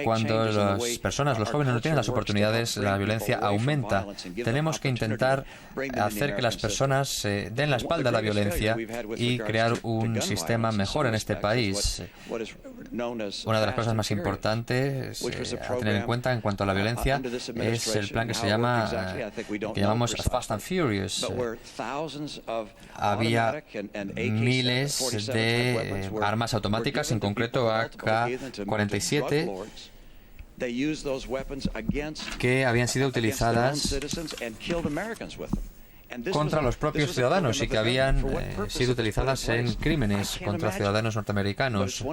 Cuando las personas, los jóvenes, no tienen las oportunidades, la violencia aumenta. Tenemos que intentar hacer que las personas den la espalda a la violencia y crear un sistema mejor en este país. Una de las cosas más importantes a tener en cuenta en cuanto a la violencia es el plan que que llamamos Fast and Furious. Había miles de armas automáticas, en concreto AK-47, que habían sido utilizadas contra los propios ciudadanos y que habían sido utilizadas en crímenes contra ciudadanos norteamericanos.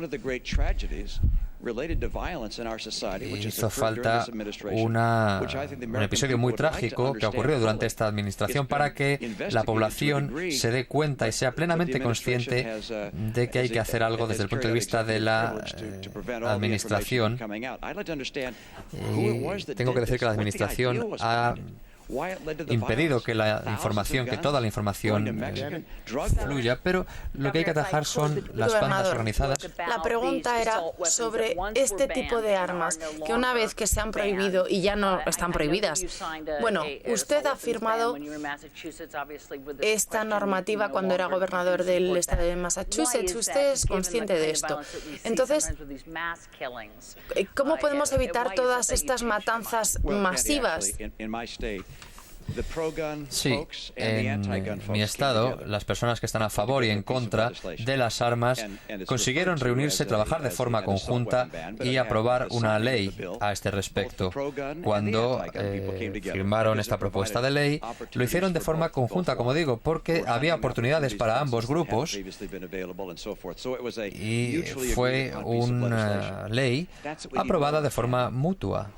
Hizo falta un episodio muy trágico que ocurrió durante esta administración para que la población se dé cuenta y sea plenamente consciente de que hay que hacer algo desde el punto de vista de la administración. Tengo que decir que la administración ha impedido que toda la información fluya, pero lo que hay que atajar son las bandas organizadas. La pregunta era sobre este tipo de armas, que una vez que se han prohibido y ya no están prohibidas. Bueno, usted ha firmado esta normativa cuando era gobernador del estado de Massachusetts. Usted es consciente de esto. Entonces, ¿cómo podemos evitar todas estas matanzas masivas? Sí, en mi estado, las personas que están a favor y en contra de las armas consiguieron reunirse, trabajar de forma conjunta y aprobar una ley a este respecto. Cuando firmaron esta propuesta de ley, lo hicieron de forma conjunta, como digo, porque había oportunidades para ambos grupos y fue una ley aprobada de forma mutua.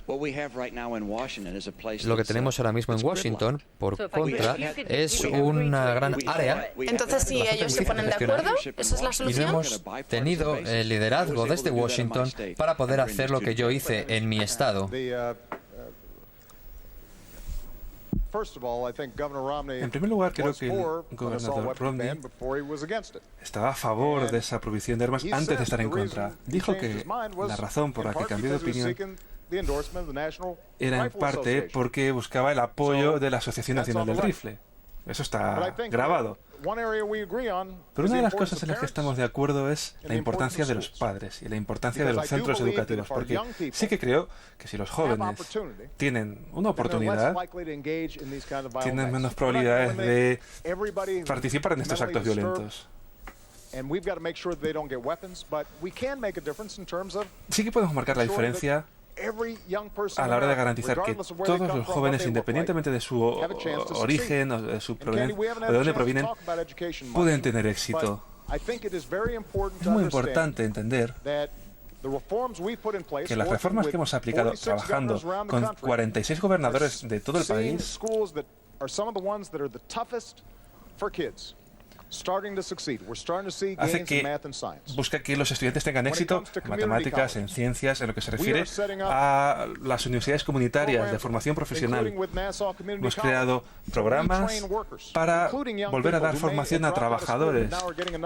Lo que tenemos ahora mismo en Washington, por contra, es una gran área. Entonces, si ellos se ponen de acuerdo, ¿esa es la Y solución? hemos tenido el liderazgo desde Washington para poder hacer lo que yo hice en mi estado. En primer lugar, creo que el gobernador Romney estaba a favor de esa prohibición de armas antes de estar en contra. Dijo que la razón por la que cambió de opinión era en parte porque buscaba el apoyo de la Asociación Nacional del Rifle. Eso está grabado. Pero una de las cosas en las que estamos de acuerdo es la importancia de los padres y la importancia de los centros educativos, porque sí que creo que si los jóvenes tienen una oportunidad, tienen menos probabilidades de participar en estos actos violentos. Sí que podemos marcar la diferencia a la hora de garantizar que todos los jóvenes, independientemente de su origen o de su proveniencia o de dónde provienen, pueden tener éxito. Es muy importante entender que las reformas que hemos aplicado trabajando con 46 gobernadores de todo el país hace que busca que los estudiantes tengan éxito en matemáticas, en ciencias, en lo que se refiere a las universidades comunitarias de formación profesional. Hemos creado programas para volver a dar formación a trabajadores,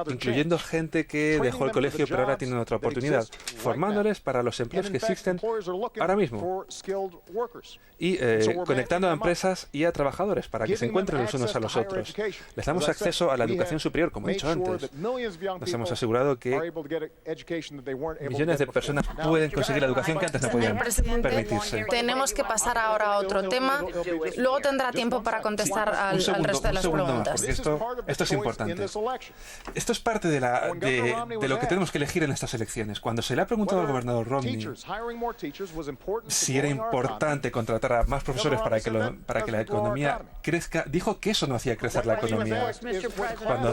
incluyendo gente que dejó el colegio pero ahora tienen otra oportunidad, formándoles para los empleos que existen ahora mismo y conectando a empresas y a trabajadores para que se encuentren los unos a los otros. Les damos acceso a la educación superior, como he dicho antes. Nos hemos asegurado que millones de personas pueden conseguir la educación que antes no podían permitirse. Tenemos que pasar ahora a otro tema. Luego tendrá tiempo para contestar al resto de las preguntas. Porque esto es importante. Esto es parte de lo que tenemos que elegir en estas elecciones. Cuando se le ha preguntado al gobernador Romney si era importante contratar a más profesores para que la economía crezca, dijo que eso no hacía crecer la economía. No,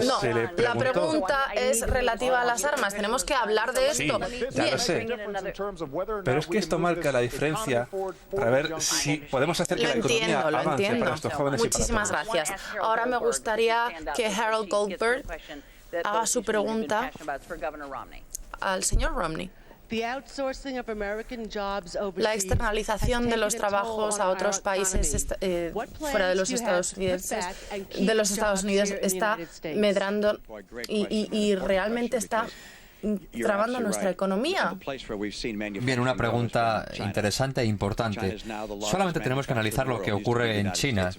la pregunta es relativa a las armas. Tenemos que hablar de esto. Sí, ya lo sé. Pero es que esto marca la diferencia para ver si podemos hacer que la economía avance para estos jóvenes. Muchísimas gracias. Ahora me gustaría que Harold Goldberg haga su pregunta al señor Romney. La externalización de los trabajos a otros países fuera de los Estados Unidos está medrando y realmente está trabando nuestra economía. Bien, una pregunta interesante e importante. Solamente tenemos que analizar lo que ocurre en China.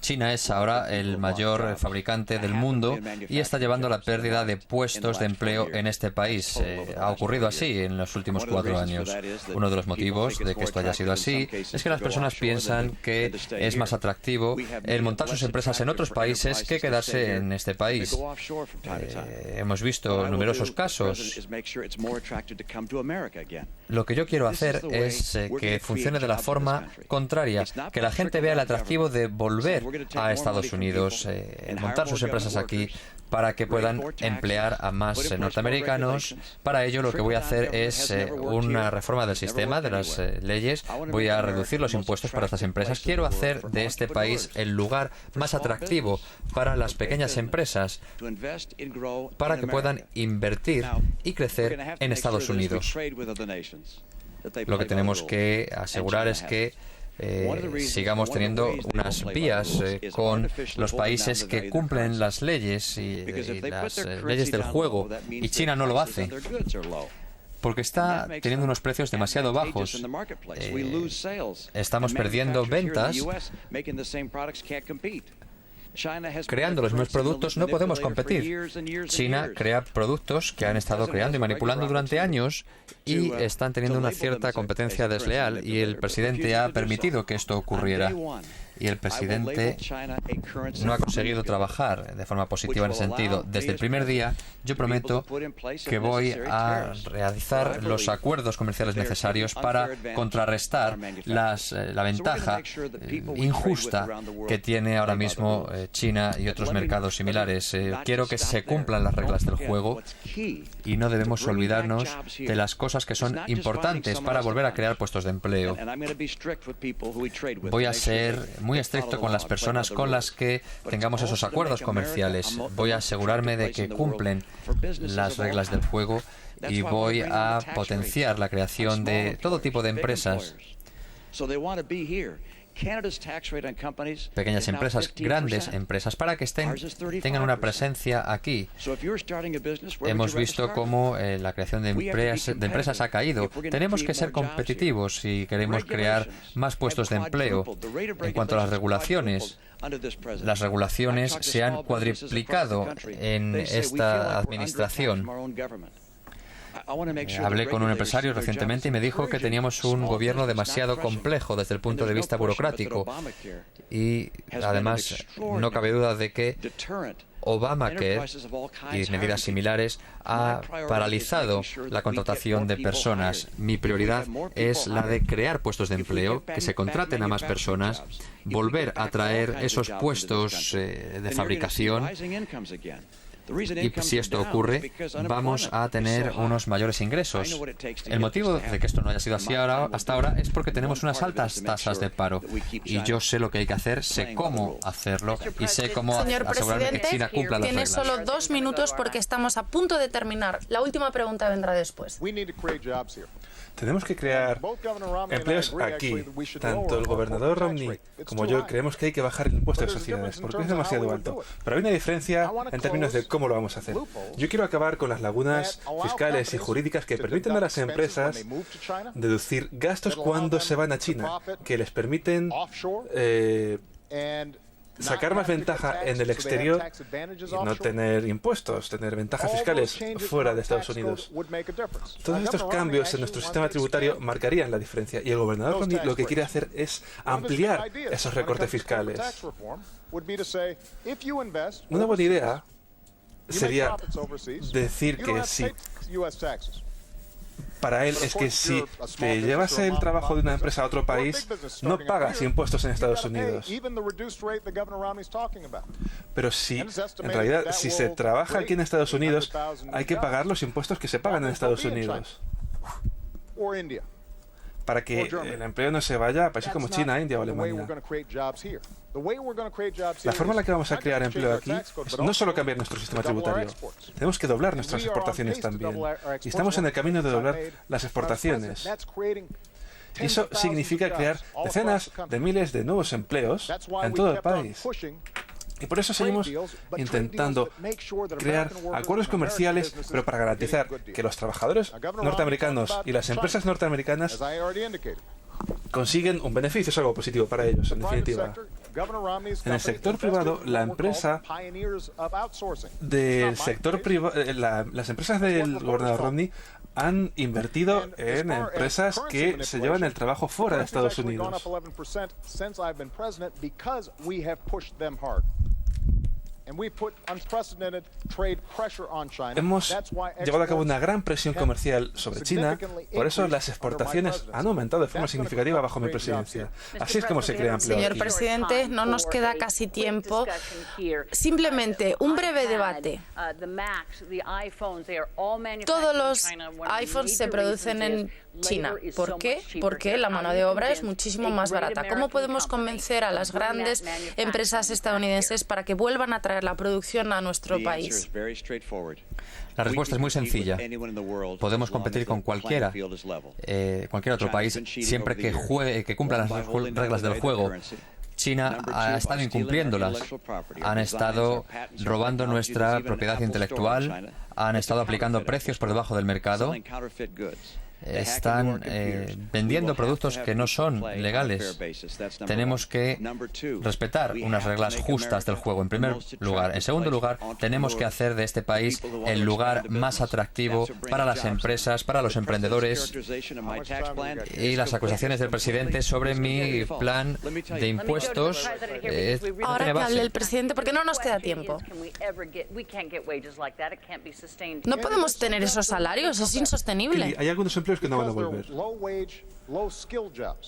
China es ahora el mayor fabricante del mundo y está llevando a la pérdida de puestos de empleo en este país. Ha ocurrido así en los últimos 4 años. Uno de los motivos de que esto haya sido así es que las personas piensan que es más atractivo el montar sus empresas en otros países que quedarse en este país. Hemos visto numerosos casos. Lo que yo quiero hacer es que funcione de la forma contraria, que la gente vea el atractivo de volver a Estados Unidos, montar sus empresas aquí, para que puedan emplear a más norteamericanos. Para ello lo que voy a hacer es una reforma del sistema, de las leyes. Voy a reducir los impuestos para estas empresas. Quiero hacer de este país el lugar más atractivo para las pequeñas empresas, para que puedan invertir y crecer en Estados Unidos. Lo que tenemos que asegurar es que sigamos teniendo unas vías con los países que cumplen las leyes y las leyes del juego, y China no lo hace porque está teniendo unos precios demasiado bajos. Estamos perdiendo ventas. Creando los mismos productos no podemos competir. China crea productos que han estado creando y manipulando durante años y están teniendo una cierta competencia desleal, y el presidente ha permitido que esto ocurriera. Y el presidente no ha conseguido trabajar de forma positiva en ese sentido. Desde el primer día, yo prometo que voy a realizar los acuerdos comerciales necesarios para contrarrestar la ventaja injusta que tiene ahora mismo China y otros mercados similares. Quiero que se cumplan las reglas del juego y no debemos olvidarnos de las cosas que son importantes para volver a crear puestos de empleo. Voy a ser muy estricto con las personas con las que tengamos esos acuerdos comerciales. Voy a asegurarme de que cumplen las reglas del juego y voy a potenciar la creación de todo tipo de empresas. pequeñas empresas, grandes empresas, para que tengan una presencia aquí. Hemos visto cómo la creación de empresas ha caído. Tenemos que ser competitivos si queremos crear más puestos de empleo. En cuanto a las regulaciones se han cuadriplicado en esta administración. Hablé con un empresario recientemente y me dijo que teníamos un gobierno demasiado complejo desde el punto de vista burocrático. Y además, no cabe duda de que Obamacare y medidas similares ha paralizado la contratación de personas. Mi prioridad es la de crear puestos de empleo, que se contraten a más personas, volver a traer esos puestos de fabricación. Y si esto ocurre, vamos a tener unos mayores ingresos. El motivo de que esto no haya sido así hasta ahora es porque tenemos unas altas tasas de paro. Y yo sé lo que hay que hacer, sé cómo hacerlo y sé cómo asegurarme que China cumpla las reglas. Tiene solo 2 minutos porque estamos a punto de terminar. La última pregunta vendrá después. Tenemos que crear empleos aquí. Tanto el gobernador Romney como yo creemos que hay que bajar el impuesto de sociedades porque es demasiado alto. Pero hay una diferencia en términos de cómo lo vamos a hacer. Yo quiero acabar con las lagunas fiscales y jurídicas que permiten a las empresas deducir gastos cuando se van a China, que les permiten sacar más ventaja en el exterior y no tener impuestos, tener ventajas fiscales fuera de Estados Unidos. Todos estos cambios en nuestro sistema tributario marcarían la diferencia y el gobernador Romney lo que quiere hacer es ampliar esos recortes fiscales. Una buena idea sería decir que sí. Para él es que si te llevas el trabajo de una empresa a otro país, no pagas impuestos en Estados Unidos. Pero si, en realidad, si se trabaja aquí en Estados Unidos, hay que pagar los impuestos que se pagan en Estados Unidos. Para que el empleo no se vaya a países como China, India o Alemania. La forma en la que vamos a crear empleo aquí es no solo cambiar nuestro sistema tributario, tenemos que doblar nuestras exportaciones también. Y estamos en el camino de doblar las exportaciones. Y eso significa crear decenas de miles de nuevos empleos en todo el país. Y por eso seguimos intentando crear acuerdos comerciales, pero para garantizar que los trabajadores norteamericanos y las empresas norteamericanas consiguen un beneficio, es algo positivo para ellos, en definitiva. En el sector privado, la empresa del sector privado, las empresas del gobernador Romney han invertido en empresas que se llevan el trabajo fuera de Estados Unidos. Hemos llevado a cabo una gran presión comercial sobre China, por eso las exportaciones han aumentado de forma significativa bajo mi presidencia. Así es como se crea empleo. Señor presidente, no nos queda casi tiempo. Simplemente un breve debate. Todos los iPhones se producen en China. ¿Por qué? Porque la mano de obra es muchísimo más barata. ¿Cómo podemos convencer a las grandes empresas estadounidenses para que vuelvan a traer la producción a nuestro país? La respuesta es muy sencilla. Podemos competir con cualquier otro país siempre que cumpla las reglas del juego. China ha estado incumpliéndolas. Han estado robando nuestra propiedad intelectual, han estado aplicando precios por debajo del mercado, están vendiendo productos que no son legales. Tenemos que respetar unas reglas justas del juego, en primer lugar. En segundo lugar, tenemos que hacer de este país el lugar más atractivo para las empresas, para los emprendedores. Y las acusaciones del presidente sobre mi plan de impuestos Ahora que hable el presidente, porque no nos queda tiempo. No podemos tener esos salarios, es insostenible. Hay algunos empleos que no van a volver.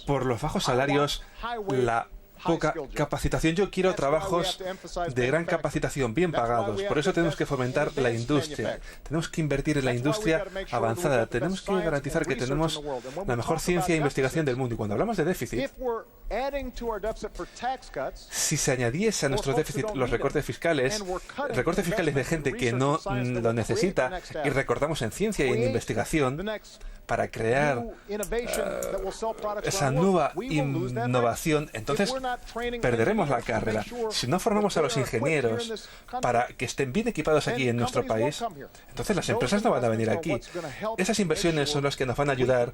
Por los bajos salarios, la poca capacitación. Yo quiero trabajos de gran capacitación, bien pagados. Por eso tenemos que fomentar la industria. Tenemos que invertir en la industria avanzada. Tenemos que garantizar que tenemos la mejor ciencia e investigación del mundo. Y cuando hablamos de déficit, si se añadiese a nuestro déficit los recortes fiscales de gente que no lo necesita, y recortamos en ciencia y en investigación, para crear esa nueva innovación, entonces perderemos la carrera. Si no formamos a los ingenieros para que estén bien equipados aquí en nuestro país, entonces las empresas no van a venir aquí. Esas inversiones son las que nos van a ayudar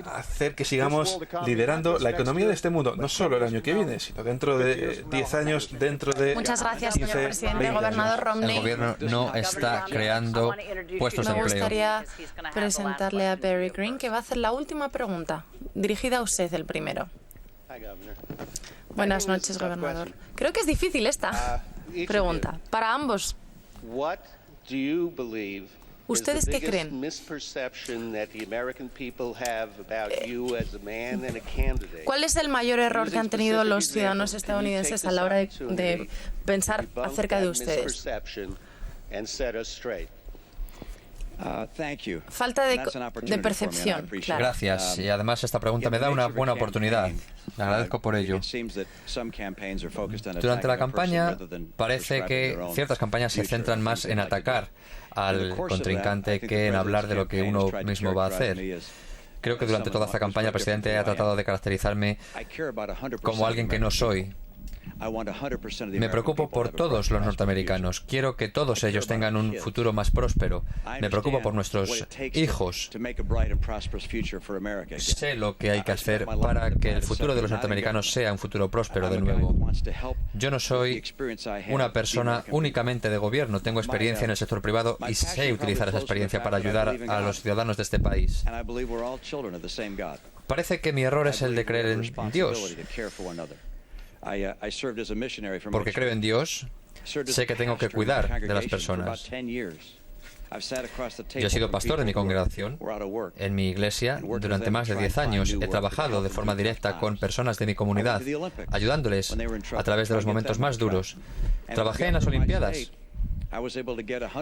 a hacer que sigamos liderando la economía de este mundo, no solo el año que viene, sino dentro de 10 años, dentro de Muchas gracias, señor 15, presidente. 20 Gobernador años. Romney. El gobierno no está creando puestos de Me empleo. gustaría presentarle a Barry Green, que va a hacer la última pregunta, dirigida a usted el primero. Buenas noches, gobernador. Creo que es difícil esta pregunta, para ambos. ¿Ustedes qué creen? ¿Cuál es el mayor error que han tenido los ciudadanos estadounidenses a la hora de pensar acerca de ustedes? Falta de percepción, claro. Gracias. Y además esta pregunta me da una buena oportunidad. Le agradezco por ello. Durante la campaña parece que ciertas campañas se centran más en atacar al contrincante que en hablar de lo que uno mismo va a hacer. Creo que durante toda esta campaña el presidente ha tratado de caracterizarme como alguien que no soy. Me preocupo por todos los norteamericanos. Quiero que todos ellos tengan un futuro más próspero. Me preocupo por nuestros hijos. Sé lo que hay que hacer para que el futuro de los norteamericanos sea un futuro próspero de nuevo. Yo no soy una persona únicamente de gobierno. Tengo experiencia en el sector privado y sé utilizar esa experiencia para ayudar a los ciudadanos de este país. Parece que mi error es el de creer en Dios. Porque creo en Dios, sé que tengo que cuidar de las personas. Yo he sido pastor de mi congregación en mi iglesia durante más de 10 años. He trabajado de forma directa con personas de mi comunidad, ayudándoles a través de los momentos más duros. Trabajé en las Olimpiadas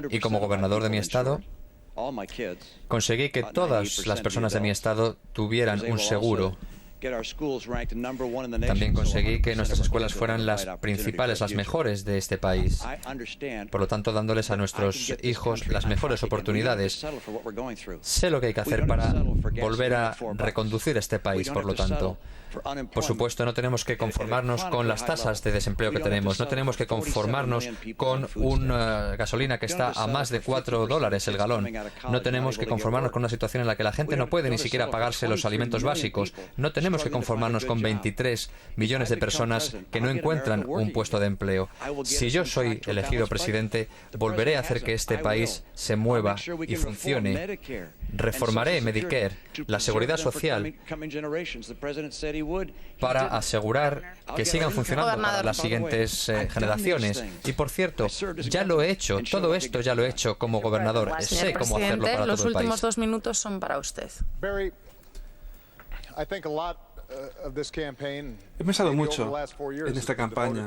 y como gobernador de mi estado conseguí que todas las personas de mi estado tuvieran un seguro. También conseguí que nuestras escuelas fueran las principales, las mejores de este país. Por lo tanto, dándoles a nuestros hijos las mejores oportunidades. Sé lo que hay que hacer para volver a reconducir este país, por lo tanto. Por supuesto, no tenemos que conformarnos con las tasas de desempleo que tenemos. No tenemos que conformarnos con una gasolina que está a más de $4 el galón. No tenemos que conformarnos con una situación en la que la gente no puede ni siquiera pagarse los alimentos básicos. No tenemos que conformarnos con 23 millones de personas que no encuentran un puesto de empleo. Si yo soy elegido presidente, volveré a hacer que este país se mueva y funcione. Reformaré Medicare, la seguridad social, para asegurar que sigan funcionando para las siguientes generaciones. Y por cierto, ya lo he hecho, todo esto ya lo he hecho como gobernador. Sé cómo hacerlo para todo el país. Los últimos 2 minutos son para usted. He pensado mucho en esta campaña.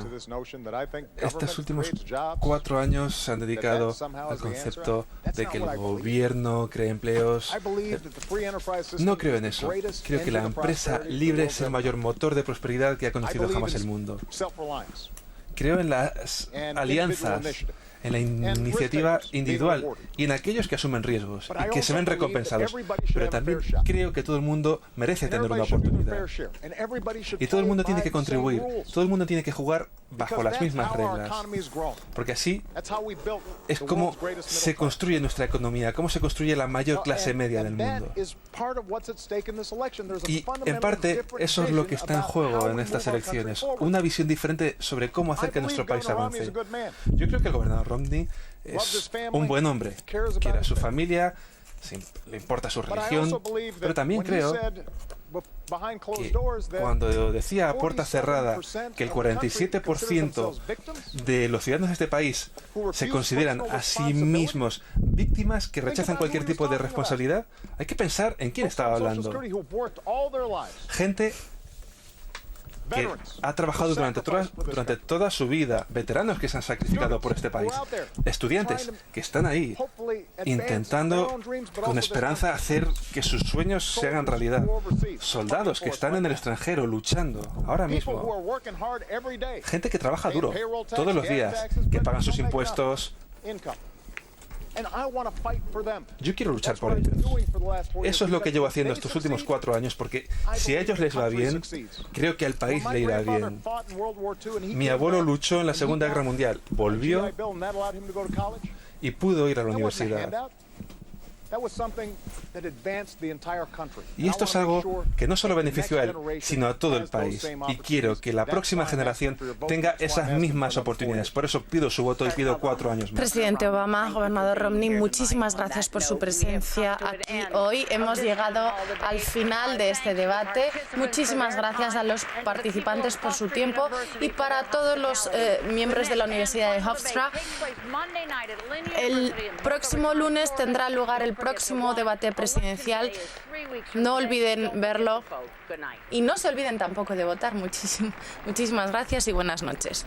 Estos últimos 4 años se han dedicado al concepto de que el gobierno crea empleos. No creo en eso. Creo que la empresa libre es el mayor motor de prosperidad que ha conocido jamás el mundo. Creo en las alianzas, en la iniciativa individual y en aquellos que asumen riesgos y que se ven recompensados. Pero también creo que todo el mundo merece tener una oportunidad. Y todo el mundo tiene que contribuir, todo el mundo tiene que jugar bajo las mismas reglas. Porque así es como se construye nuestra economía, cómo se construye la mayor clase media del mundo. Y en parte eso es lo que está en juego en estas elecciones, una visión diferente sobre cómo hacer que nuestro país avance. Yo creo que el gobernador Romney es un buen hombre, quiere a su familia, le importa su religión, pero también creo que cuando decía a puerta cerrada que el 47% de los ciudadanos de este país se consideran a sí mismos víctimas que rechazan cualquier tipo de responsabilidad, hay que pensar en quién estaba hablando. Gente que ha trabajado durante toda su vida, veteranos que se han sacrificado por este país, estudiantes que están ahí intentando con esperanza hacer que sus sueños se hagan realidad, soldados que están en el extranjero luchando ahora mismo, gente que trabaja duro todos los días, que pagan sus impuestos, Yo quiero luchar por ellos. Eso es lo que llevo haciendo estos últimos 4 años, porque si a ellos les va bien, creo que al país le irá bien. Mi abuelo luchó en la Segunda Guerra Mundial, volvió y pudo ir a la universidad. Y esto es algo que no solo benefició a él, sino a todo el país. Y quiero que la próxima generación tenga esas mismas oportunidades. Por eso pido su voto y pido 4 años más. Presidente Obama, gobernador Romney, muchísimas gracias por su presencia aquí hoy. Hemos llegado al final de este debate. Muchísimas gracias a los participantes por su tiempo y para todos los miembros de la Universidad de Hofstra. El próximo lunes tendrá lugar el próximo debate presidencial. No olviden verlo y no se olviden tampoco de votar. Muchísimas gracias y buenas noches.